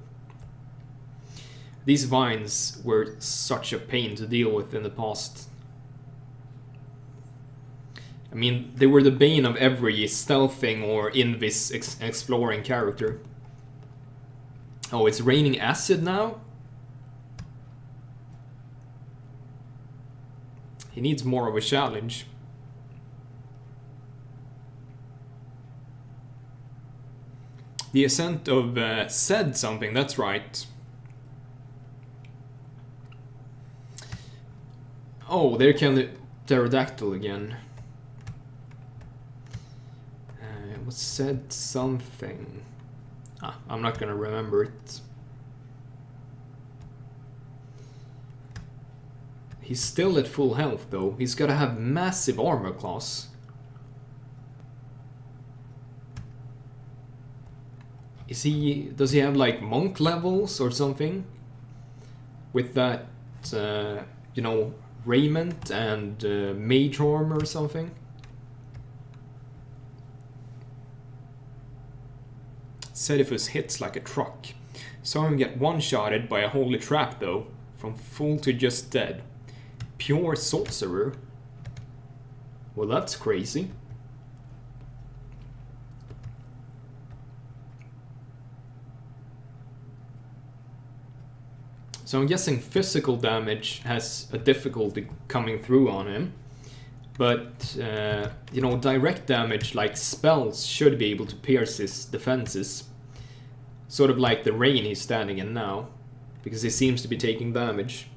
These vines were such a pain to deal with in the past. I mean, they were the bane of every stealthing or invis exploring character. Oh, it's raining acid now? He needs more of a challenge. The Ascent of said something, that's right. Oh, there came the Pterodactyl again. It was said something. I'm not gonna remember it. He's still at full health though. He's gotta have massive armor class. Does he have like monk levels or something? With that, you know, raiment and mage armor or something? Sediphus hits like a truck. Saw him get one-shotted by a holy trap though. From full to just dead. Pure sorcerer? Well, that's crazy. So I'm guessing physical damage has a difficulty coming through on him. But, you know, direct damage like spells should be able to pierce his defenses. Sort of like the rain he's standing in now. Because he seems to be taking damage.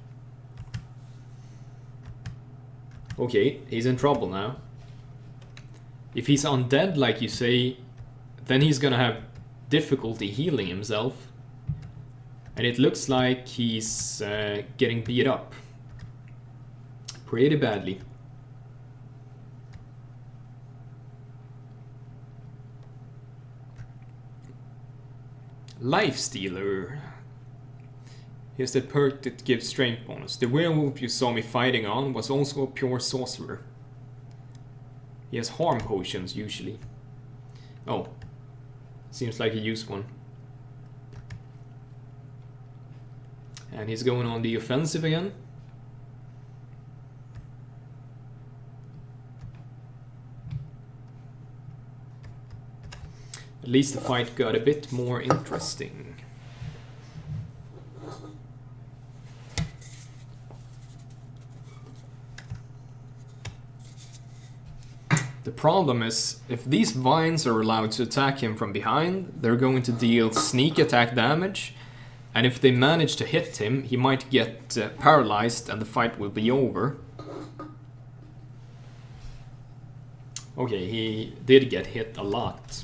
Okay, he's in trouble now. If he's undead, like you say, then he's gonna have difficulty healing himself. And it looks like he's getting beat up. Pretty badly. Life Stealer. Here's the perk that gives strength bonus. The werewolf you saw me fighting on was also a pure sorcerer. He has harm potions usually. Oh. Seems like he used one. And he's going on the offensive again. At least the fight got a bit more interesting. problem is, if these vines are allowed to attack him from behind, they're going to deal sneak attack damage, and if they manage to hit him, he might get paralyzed and the fight will be over. Okay, he did get hit a lot.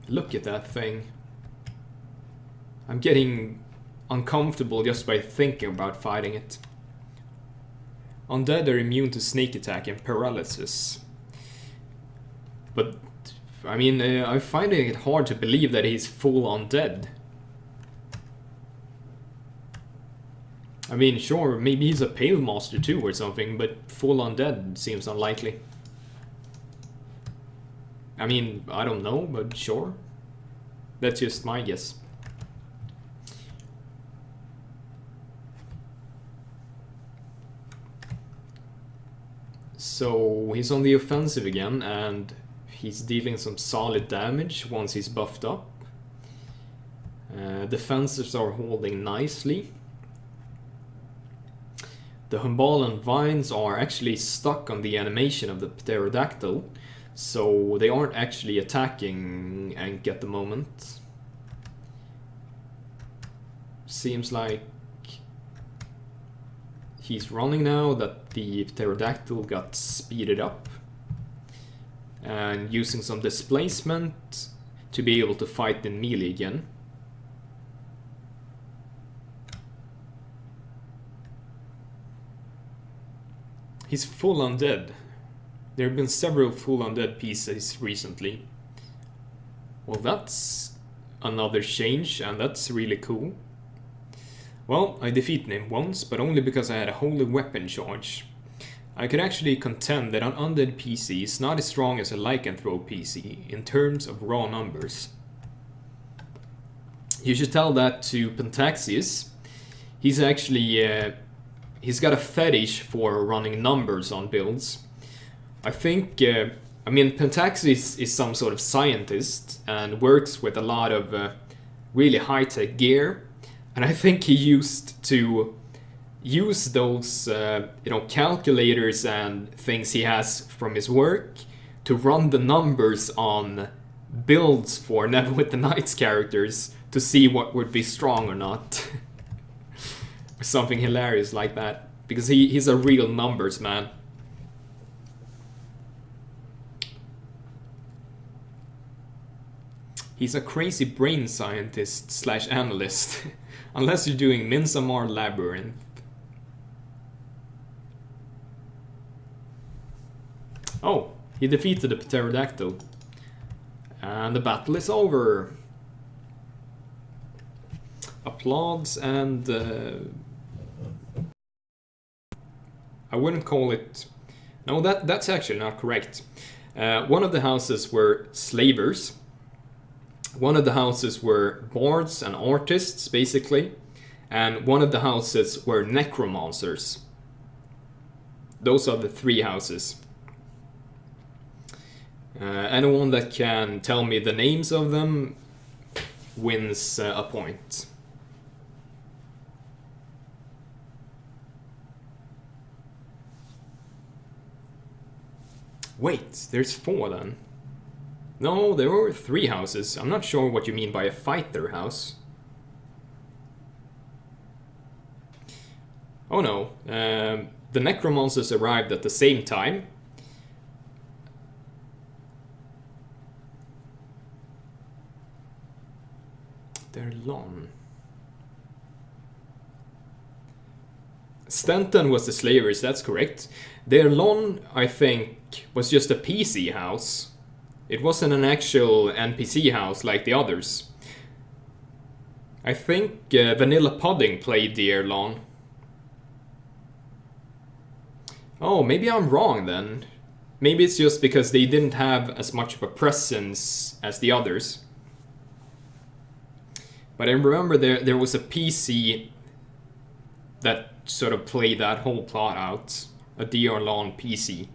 Look at that thing. I'm getting uncomfortable just by thinking about fighting it. Undead are immune to sneak attack and paralysis. But, I mean, I'm finding it hard to believe that he's full undead. I mean, sure, maybe he's a pale master too or something, but full undead seems unlikely. I mean, I don't know, but sure. That's just my guess. So he's on the offensive again, and he's dealing some solid damage once he's buffed up. Defenses are holding nicely. The Humbalan vines are actually stuck on the animation of the Pterodactyl, so they aren't actually attacking Enkh at the moment. Seems like he's running now that the Pterodactyl got speeded up, and using some displacement to be able to fight in melee again. He's full undead. There have been several full undead pieces recently. Well, that's another change, and that's really cool. Well, I defeated him once, but only because I had a holy weapon charge. I could actually contend that an undead PC is not as strong as a lycanthrope PC in terms of raw numbers. You should tell that to Pentaxius. He's actually... he's got a fetish for running numbers on builds. I think, I mean, Pentaxius is some sort of scientist and works with a lot of really high-tech gear. And I think he used to use those, you know, calculators and things he has from his work to run the numbers on builds for Neverwinter Knights characters to see what would be strong or not. Something hilarious like that, because he's a real numbers man. He's a crazy brain scientist slash analyst, unless you're doing Minsamar Labyrinth. Oh, he defeated the Pterodactyl. And the battle is over. Applauds and... I wouldn't call it... No, that's actually not correct. One of the houses were slavers. One of the houses were bards and artists, basically. And one of the houses were necromancers. Those are the three houses. Anyone that can tell me the names of them wins a point. Wait, there's 4 then. No, there were 3 houses. I'm not sure what you mean by a fighter house. Oh no, the necromancers arrived at the same time. They're long. Stanton was the slavers, that's correct. Their Lon, I think, was just a PC house. It wasn't an actual NPC house like the others. I think Vanilla Pudding played the Erlon. Oh, maybe I'm wrong then. Maybe it's just because they didn't have as much of a presence as the others. But I remember there was a PC that sort of played that whole plot out. A DR-Lon PC.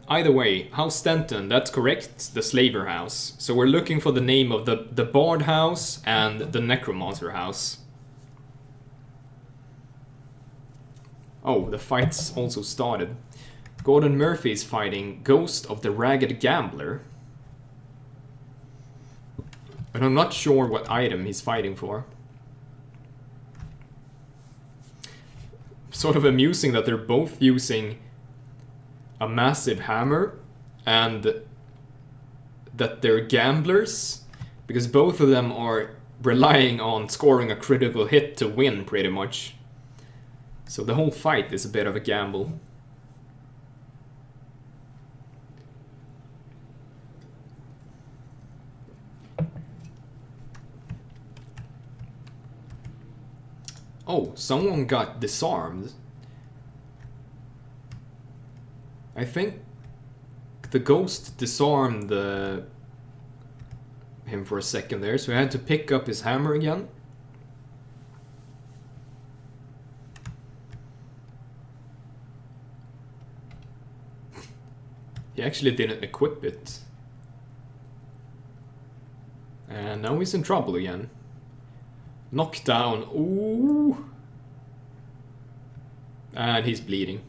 Either way, House Stanton, that's correct, the Slaver House. So we're looking for the name of the Bard House and the Necromancer House. Oh, the fight's also started. Gordon Murphy is fighting Ghost of the Ragged Gambler. And I'm not sure what item he's fighting for. Sort of amusing that they're both using a massive hammer and that they're gamblers, because both of them are relying on scoring a critical hit to win, pretty much. So the whole fight is a bit of a gamble. Oh, someone got disarmed. I think the ghost disarmed him for a second there, so I had to pick up his hammer again. He actually didn't equip it. And now he's in trouble again. Knockdown. Ooh. And he's bleeding.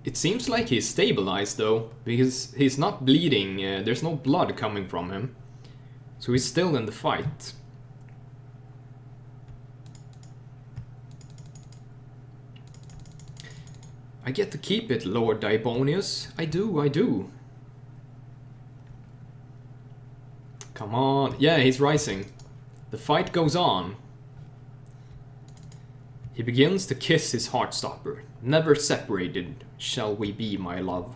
It seems like he's stabilized though, because he's not bleeding, there's no blood coming from him. So he's still in the fight. I get to keep it, Lord Dibonius. I do. Come on. Yeah, he's rising. The fight goes on. He begins to kiss his heartstopper. Never separated shall we be, my love.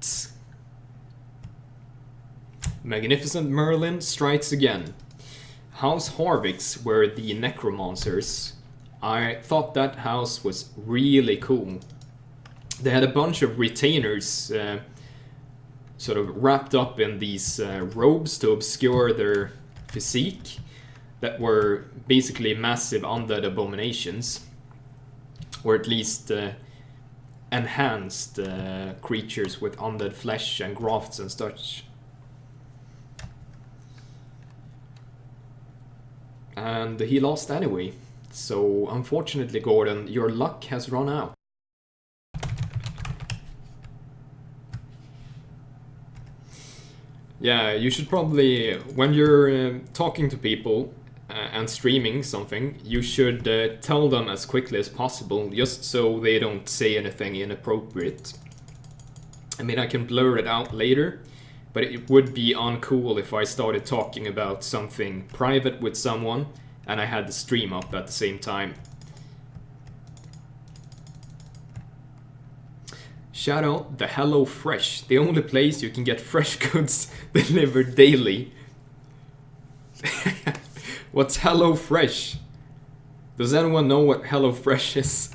Tss. Magnificent Merlin strikes again. House Harviks were the necromancers. I thought that house was really cool. They had a bunch of retainers sort of wrapped up in these robes to obscure their physique, that were basically massive undead abominations, or at least enhanced creatures with undead flesh and grafts and such. And he lost anyway. So, unfortunately, Gordon, your luck has run out. Yeah, you should probably, when you're talking to people and streaming something, you should tell them as quickly as possible, just so they don't say anything inappropriate. I mean, I can blur it out later, but it would be uncool if I started talking about something private with someone and I had the stream up at the same time. Shout out the Hello Fresh, the only place you can get fresh goods delivered daily. What's Hello Fresh? Does anyone know what Hello Fresh is?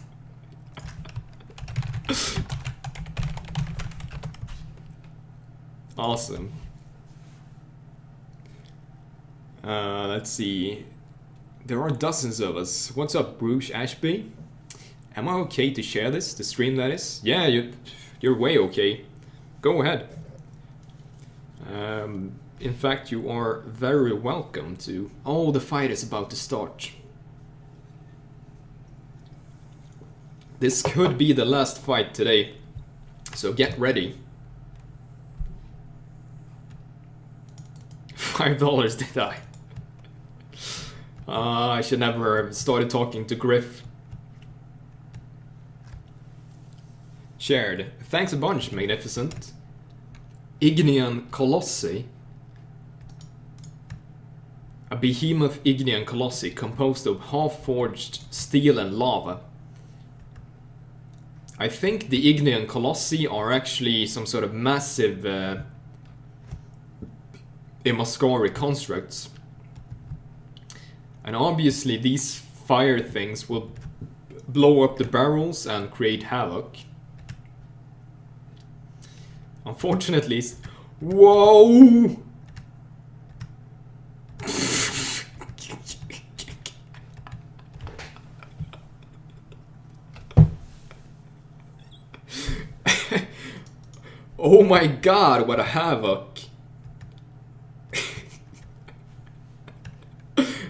Awesome. Let's see. There are dozens of us. What's up, Bruce Ashby? Am I okay to share this? The stream, that is? Yeah, you're way okay. Go ahead. In fact, you are very welcome to... Oh, the fight is about to start. This could be the last fight today, so get ready. $5 did I? I should never have started talking to Griff. Shared. Thanks a bunch, Magnificent. Ignean Colossi. A behemoth Ignean Colossi composed of half-forged steel and lava. I think the Ignean Colossi are actually some sort of massive Imascari constructs. And obviously these fire things will blow up the barrels and create havoc. Unfortunately... Whoa! my god, what a havoc.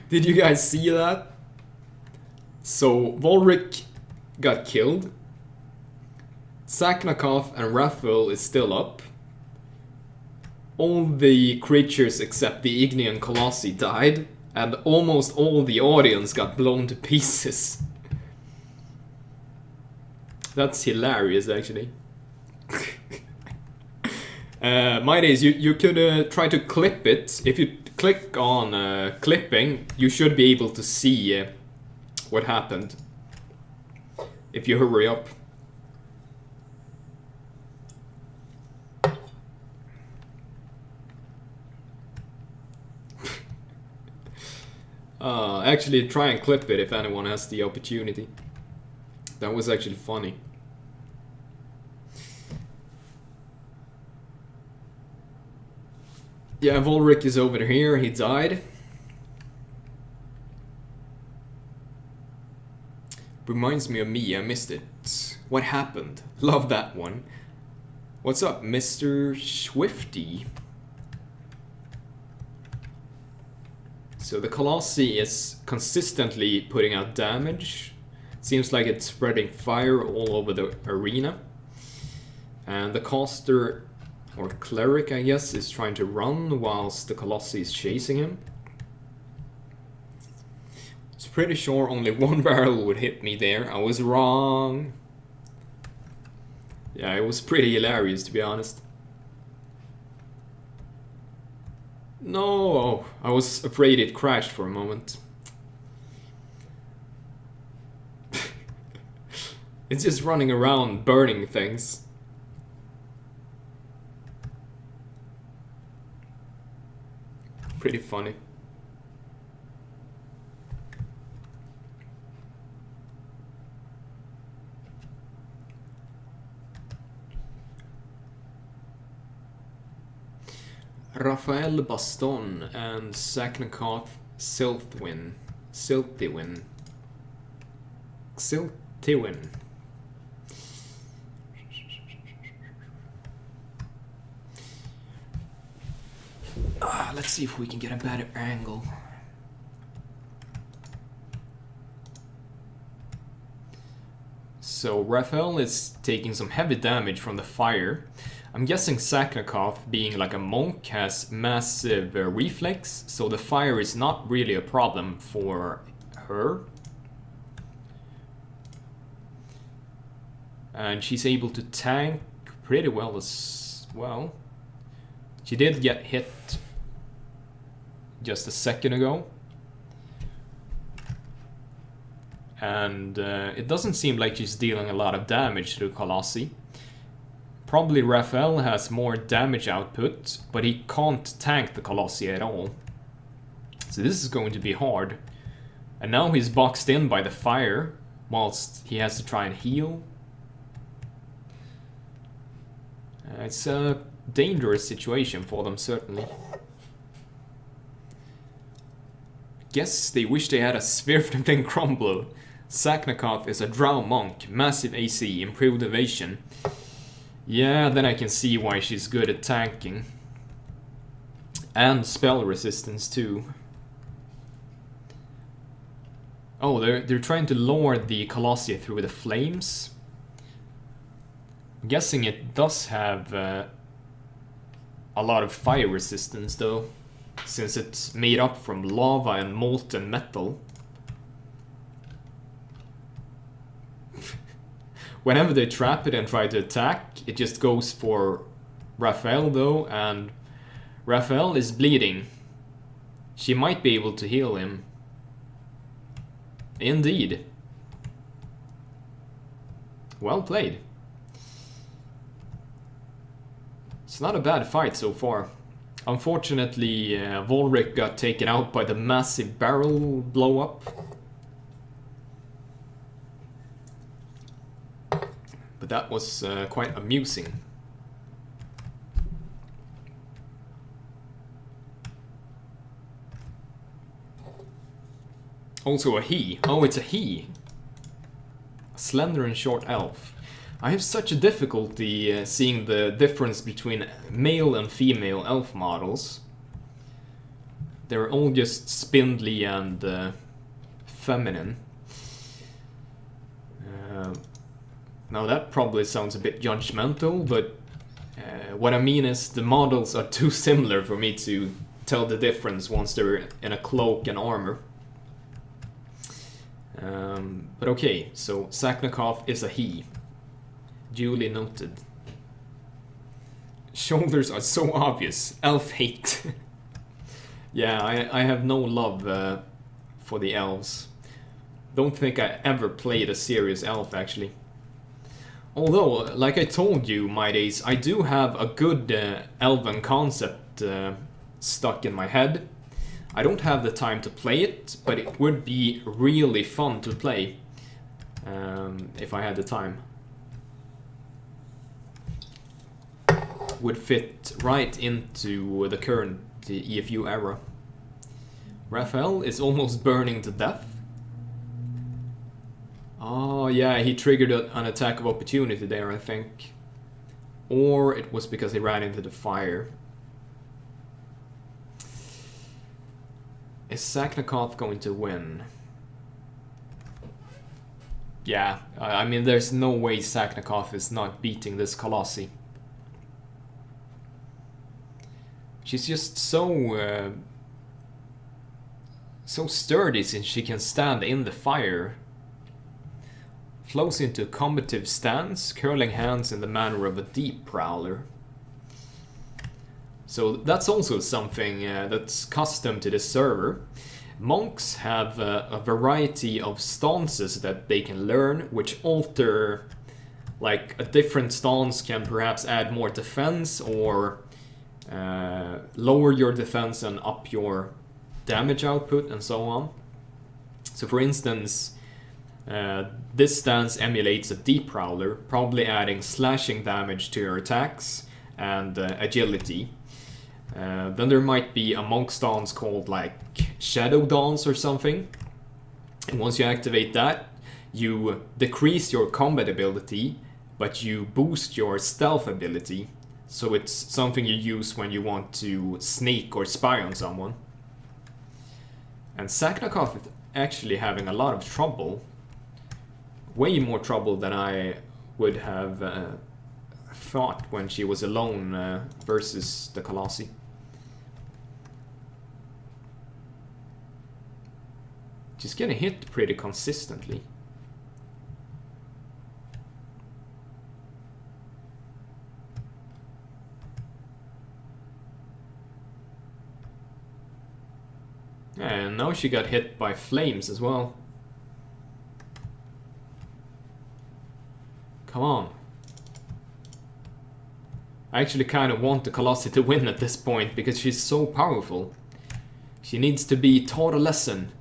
Did you guys see that? So Volric got killed. Zaknakoth and Raphael is still up. All the creatures except the Ignean Colossi died, and almost all the audience got blown to pieces. That's hilarious, actually. My days, you could try to clip it. If you click on clipping, you should be able to see what happened. If you hurry up. Actually, try and clip it if anyone has the opportunity. That was actually funny. Yeah, Volric is over here, he died. Reminds me of me, I missed it. What happened? Love that one. What's up, Mr. Swifty? So the Colossi is consistently putting out damage. Seems like it's spreading fire all over the arena. And the caster, or cleric I guess, is trying to run whilst the Colossi is chasing him. I was pretty sure only one barrel would hit me there. I was wrong. Yeah, it was pretty hilarious, to be honest. No, I was afraid it crashed for a moment. It's just running around burning things. Pretty funny. Raphael, Bastonne, and Zaknakoth, Xiltiwin. Let's see if we can get a better angle. So Raphael is taking some heavy damage from the fire. I'm guessing Zaknakoth, being like a monk, has massive reflex, so the fire is not really a problem for her. And she's able to tank pretty well as well. She did get hit just a second ago. And it doesn't seem like she's dealing a lot of damage to the Colossi. Probably Raphael has more damage output, but he can't tank the Colossi at all. So this is going to be hard. And now he's boxed in by the fire, whilst he has to try and heal. It's a dangerous situation for them, certainly. Guess they wish they had a Svirfnet and Crumble. Zaknakoth is a drow monk, massive AC, improved evasion. Yeah, then I can see why she's good at tanking. And spell resistance too. Oh, they're trying to lure the Colossi through the flames. I'm guessing it does have a lot of fire resistance though, since it's made up from lava and molten metal. Whenever they trap it and try to attack, it just goes for Raphael though, and Raphael is bleeding. She might be able to heal him. Indeed. Well played. It's not a bad fight so far. Unfortunately, Volric got taken out by the massive barrel blow-up. But that was quite amusing. Also a he. Oh, it's a he. A slender and short elf. I have such a difficulty seeing the difference between male and female elf models. They're all just spindly and feminine. Now that probably sounds a bit judgmental, but what I mean is the models are too similar for me to tell the difference once they're in a cloak and armor. But okay, so Zaknakoth is a he. Duly noted. Shoulders are so obvious. Elf hate. Yeah, I have no love for the elves. Don't think I ever played a serious elf, actually. Although, like I told you, my days, I do have a good elven concept stuck in my head. I don't have the time to play it, but it would be really fun to play if I had the time. Would fit right into the current EFU era. Raphael is almost burning to death. Oh yeah, he triggered an attack of opportunity there, I think. Or it was because he ran into the fire. Is Zaknakoth going to win? Yeah, I mean there's no way Zaknakoth is not beating this Colossi. She's just so sturdy since she can stand in the fire. Flows into a combative stance, curling hands in the manner of a deep prowler. So that's also something that's custom to this server. Monks have a variety of stances that they can learn, which alter, like a different stance can perhaps add more defense or lower your defense and up your damage output and so on. So for instance, this stance emulates a deep prowler, probably adding slashing damage to your attacks and agility. Then there might be a monk stance called like Shadow Dance or something. And once you activate that, you decrease your combat ability, but you boost your stealth ability. So it's something you use when you want to sneak or spy on someone. And Zaknakoth is actually having a lot of trouble. Way more trouble than I would have thought when she was alone versus the Colossi. She's getting hit pretty consistently. And now she got hit by flames as well. Come on. I actually kind of want the Colossi to win at this point because she's so powerful. She needs to be taught a lesson.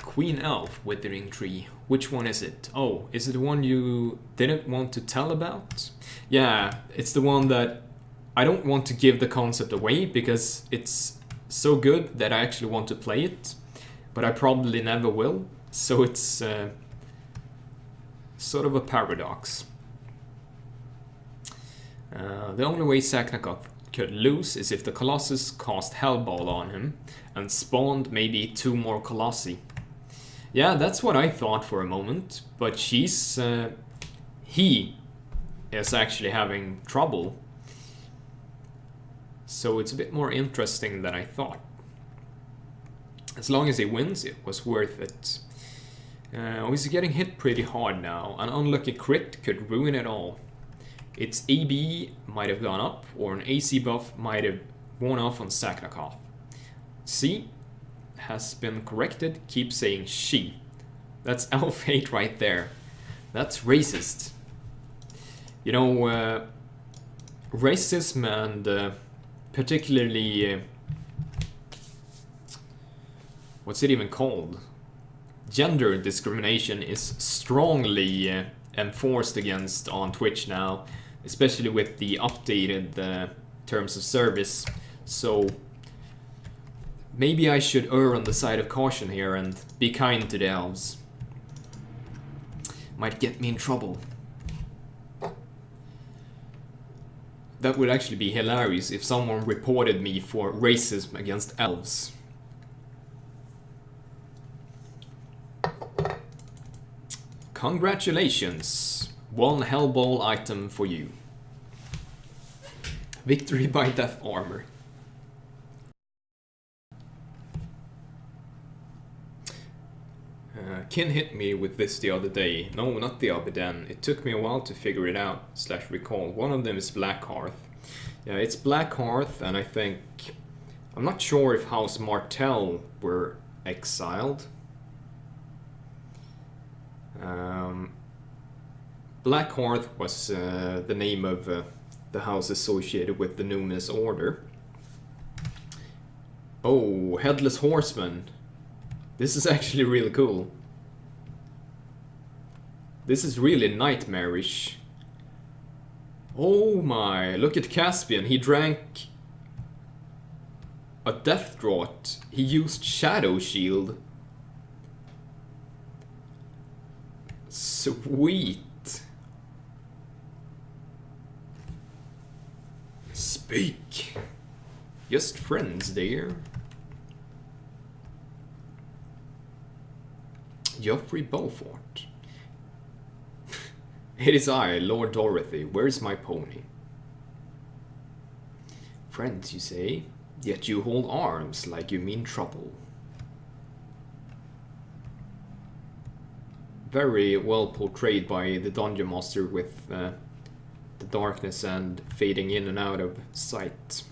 Queen Elf, Withering Tree. Which one is it? Oh, is it the one you didn't want to tell about? Yeah, it's the one that I don't want to give the concept away because it's so good that I actually want to play it, but I probably never will. So it's sort of a paradox. The only way Zaknakoth could lose is if the Colossus cast Hellball on him and spawned maybe 2 more Colossi. Yeah, that's what I thought for a moment, but he is actually having trouble. So it's a bit more interesting than I thought. As long as he wins, it was worth it. He's getting hit pretty hard now. An unlucky crit could ruin it all. Its AB might have gone up, or an AC buff might have worn off on Zaknakoth. C has been corrected. Keep saying she. That's elf hate right there. That's racist. You know, racism and particularly what's it even called? Gender discrimination is strongly enforced against on Twitch now, especially with the updated terms of service. So Maybe I should err on the side of caution here and be kind to the elves. Might get me in trouble. That would actually be hilarious if someone reported me for racism against elves. Congratulations! One Hellball item for you. Victory by death armor. Kin hit me with this the other day. No, not the other then. It took me a while to figure it out, / recall. One of them is Blackhearth. Yeah, it's Blackhearth, and I think... I'm not sure if House Martell were exiled. Blackhearth was the name of the house associated with the Numinous Order. Oh, Headless Horseman. This is actually really cool. This is really nightmarish. Oh my, look at Caspian. He drank a death draught. He used Shadow Shield. Sweet. Speak. Just friends, dear. Geoffrey Beaufort. It is I, Lord Dorothy. Where's my pony? Friends, you say? Yet you hold arms like you mean trouble. Very well portrayed by the Dungeon Master with the darkness and fading in and out of sight.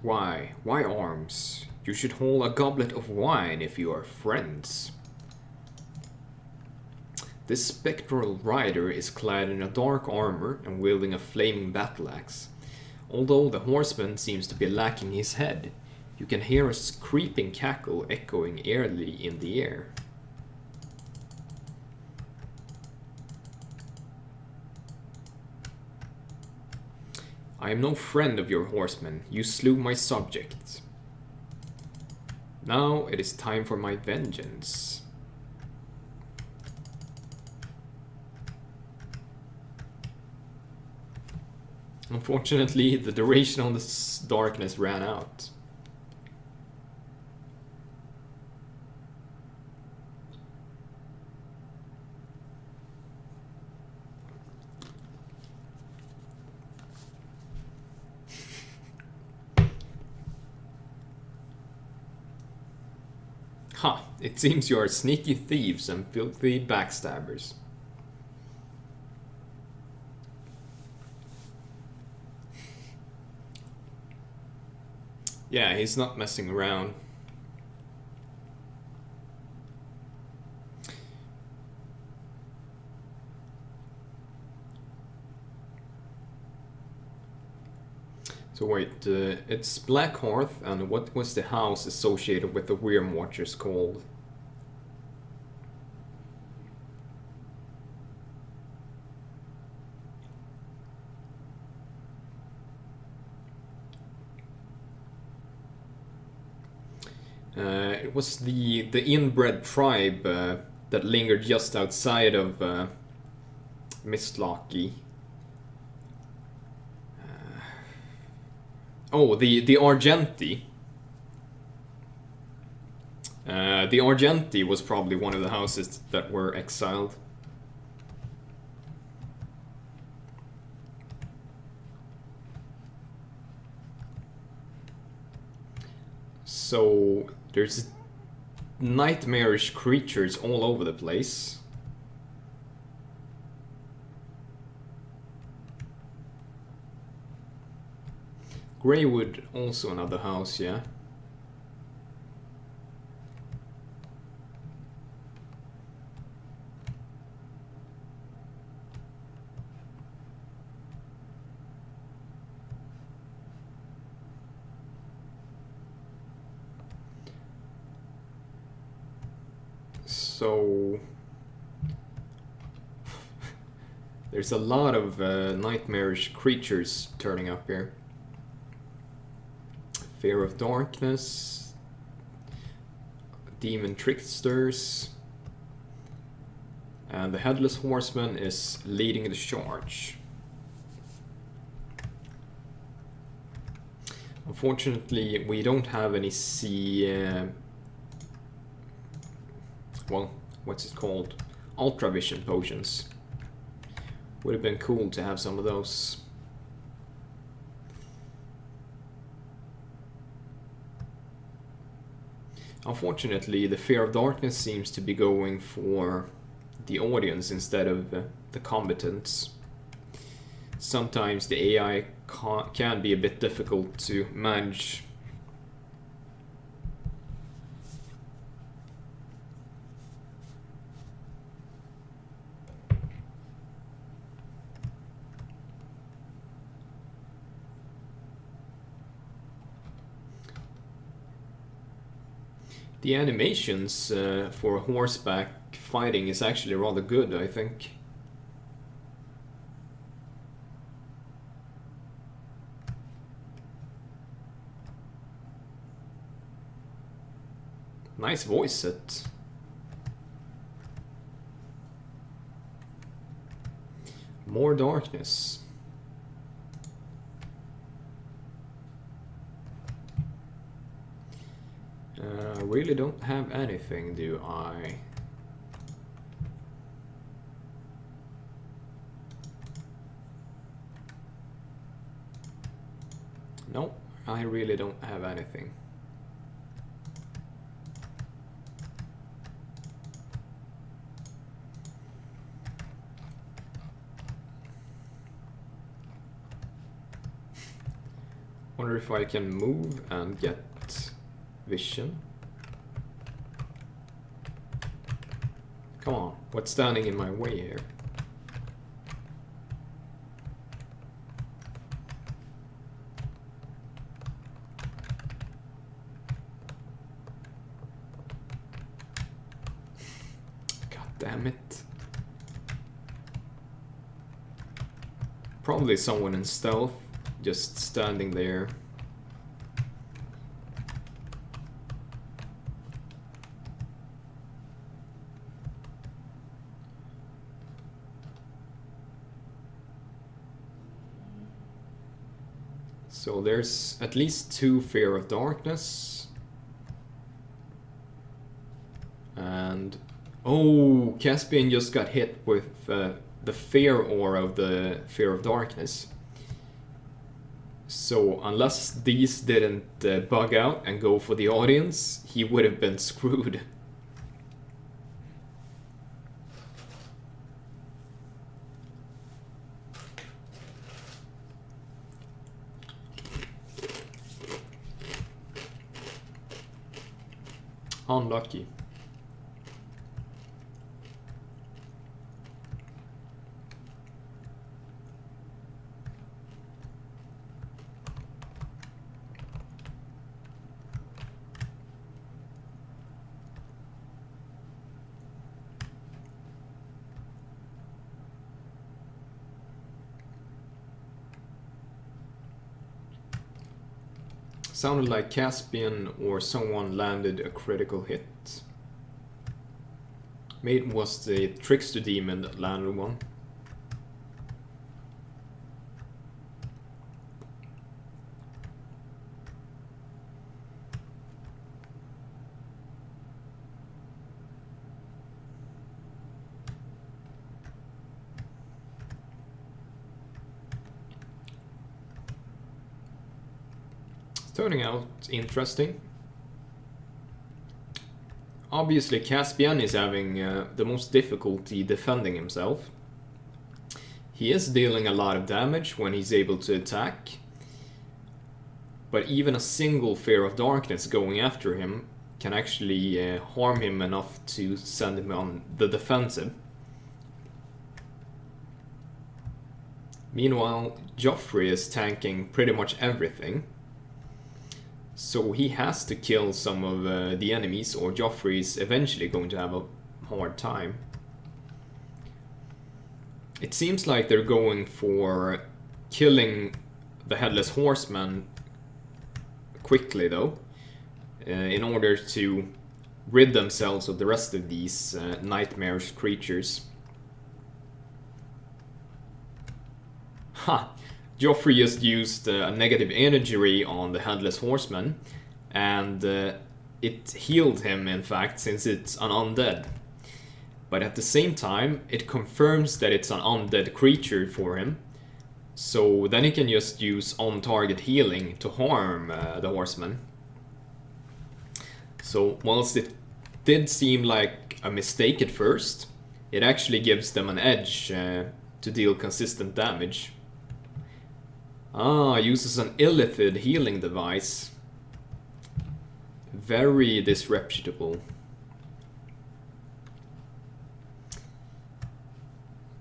Why? Why arms? You should hold a goblet of wine if you are friends. This spectral rider is clad in a dark armor and wielding a flaming battle axe. Although the horseman seems to be lacking his head, you can hear a creeping cackle echoing eerily in the air. I am no friend of your horsemen. You slew my subject. Now it is time for my vengeance. Unfortunately, the duration on this darkness ran out. Ha! It seems you are sneaky thieves and filthy backstabbers. Yeah, he's not messing around. So wait, it's Blackhearth, and what was the house associated with the Wyrm Watchers called? It was the inbred tribe that lingered just outside of Mistlocky. Oh, the Argenti. The Argenti was probably one of the houses that were exiled. So there's nightmarish creatures all over the place. Greywood, also another house, yeah. So There's a lot of nightmarish creatures turning up here. Fear of Darkness, Demon Tricksters, and the Headless Horseman is leading the charge. Unfortunately, we don't have any well, what's it called? Ultra Vision potions. Would have been cool to have some of those. Unfortunately, the Fear of Darkness seems to be going for the audience instead of the combatants. Sometimes the AI can be a bit difficult to manage. The animations for horseback fighting is actually rather good, I think. Nice voice set. More darkness. Really don't have anything, do I? No, I really don't have anything. Wonder if I can move and get vision. Come on, what's standing in my way here? God damn it. Probably someone in stealth, just standing there. So there's at least 2 Fear of Darkness. And... oh, Caspian just got hit with the Fear Aura of the Fear of Darkness. So unless these didn't bug out and go for the audience, he would have been screwed. Unlucky. Sounded like Caspian or someone landed a critical hit. Maybe it was the Trickster Demon that landed one. Turning out interesting. Obviously Caspian is having the most difficulty defending himself. He is dealing a lot of damage when he's able to attack, but even a single Fear of Darkness going after him can actually harm him enough to send him on the defensive. Meanwhile, Geoffrey is tanking pretty much everything. So he has to kill some of the enemies, or Geoffrey is eventually going to have a hard time. It seems like they're going for killing the Headless Horseman quickly, though, in order to rid themselves of the rest of these nightmarish creatures. Ha! Geoffrey just used a negative energy on the Headless Horseman, and it healed him, in fact, since it's an undead. But at the same time, it confirms that it's an undead creature for him, so then he can just use on-target healing to harm the horseman. So whilst it did seem like a mistake at first, it actually gives them an edge to deal consistent damage. Ah, uses an Illithid healing device. Very disreputable.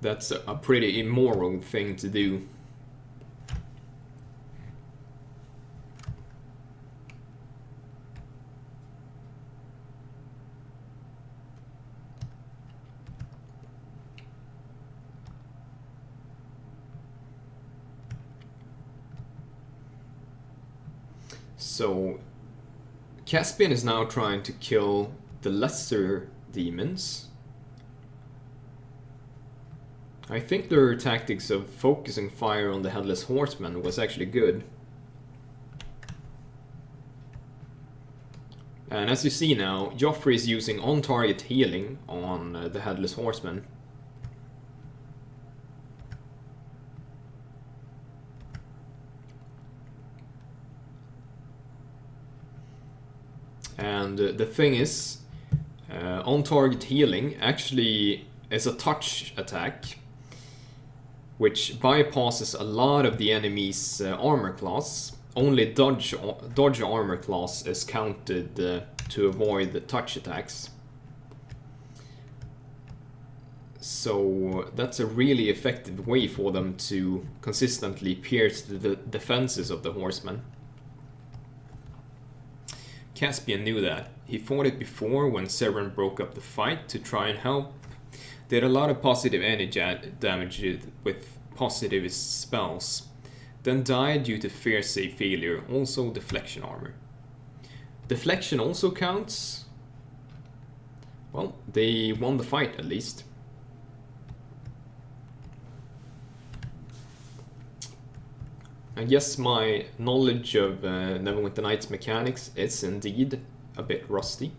That's a pretty immoral thing to do. So, Caspian is now trying to kill the lesser demons. I think their tactics of focusing fire on the Headless Horseman was actually good. And as you see now, Geoffrey is using on-target healing on the Headless Horseman. And the thing is, on-target healing actually is a touch attack, which bypasses a lot of the enemy's armor class. Only dodge armor class is counted to avoid the touch attacks. So that's a really effective way for them to consistently pierce the defenses of the horseman. Caspian knew that. He fought it before when Severin broke up the fight to try and help. They had a lot of positive energy damage with positive spells, then died due to fear save failure, also deflection armor. Deflection also counts? Well, they won the fight at least. I guess my knowledge of Neverwinter Nights mechanics is indeed a bit rusty.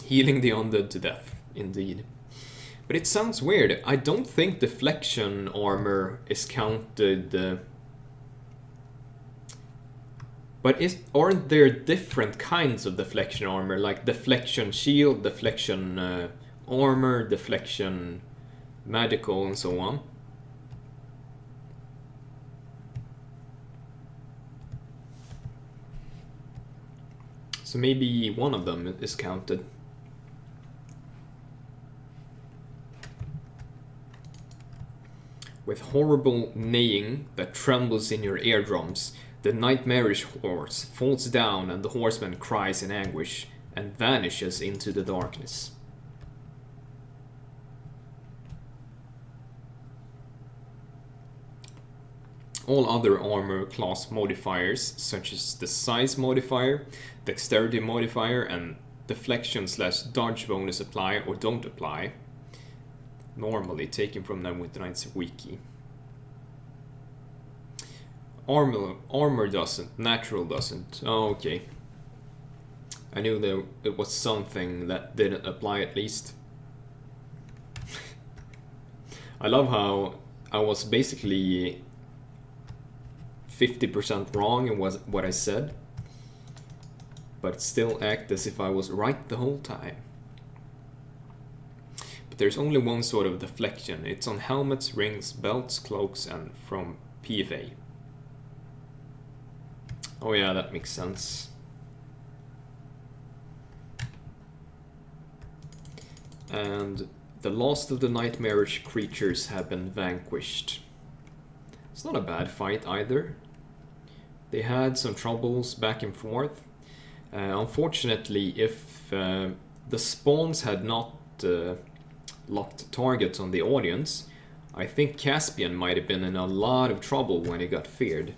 Healing the undead to death, indeed. But it sounds weird. I don't think deflection armor is counted. But aren't there different kinds of deflection armor, like deflection shield, deflection armor, deflection magical, and so on? So maybe one of them is counted. With horrible neighing that trembles in your eardrums, the nightmarish horse falls down and the horseman cries in anguish and vanishes into the darkness. All other armor class modifiers, such as the size modifier, dexterity modifier, and deflection/dodge bonus apply or don't apply, normally taken from Neverwinter Nights wiki. Armor doesn't, natural doesn't. Oh, okay. I knew there it was something that didn't apply at least. I love how I was basically 50% wrong in what I said, but still act as if I was right the whole time. But there's only one sort of deflection. It's on helmets, rings, belts, cloaks, and from PFA. Oh yeah, that makes sense. And the last of the nightmarish creatures have been vanquished. It's not a bad fight either. They had some troubles back and forth. Unfortunately, if the spawns had not locked targets on the audience, I think Caspian might have been in a lot of trouble when he got feared.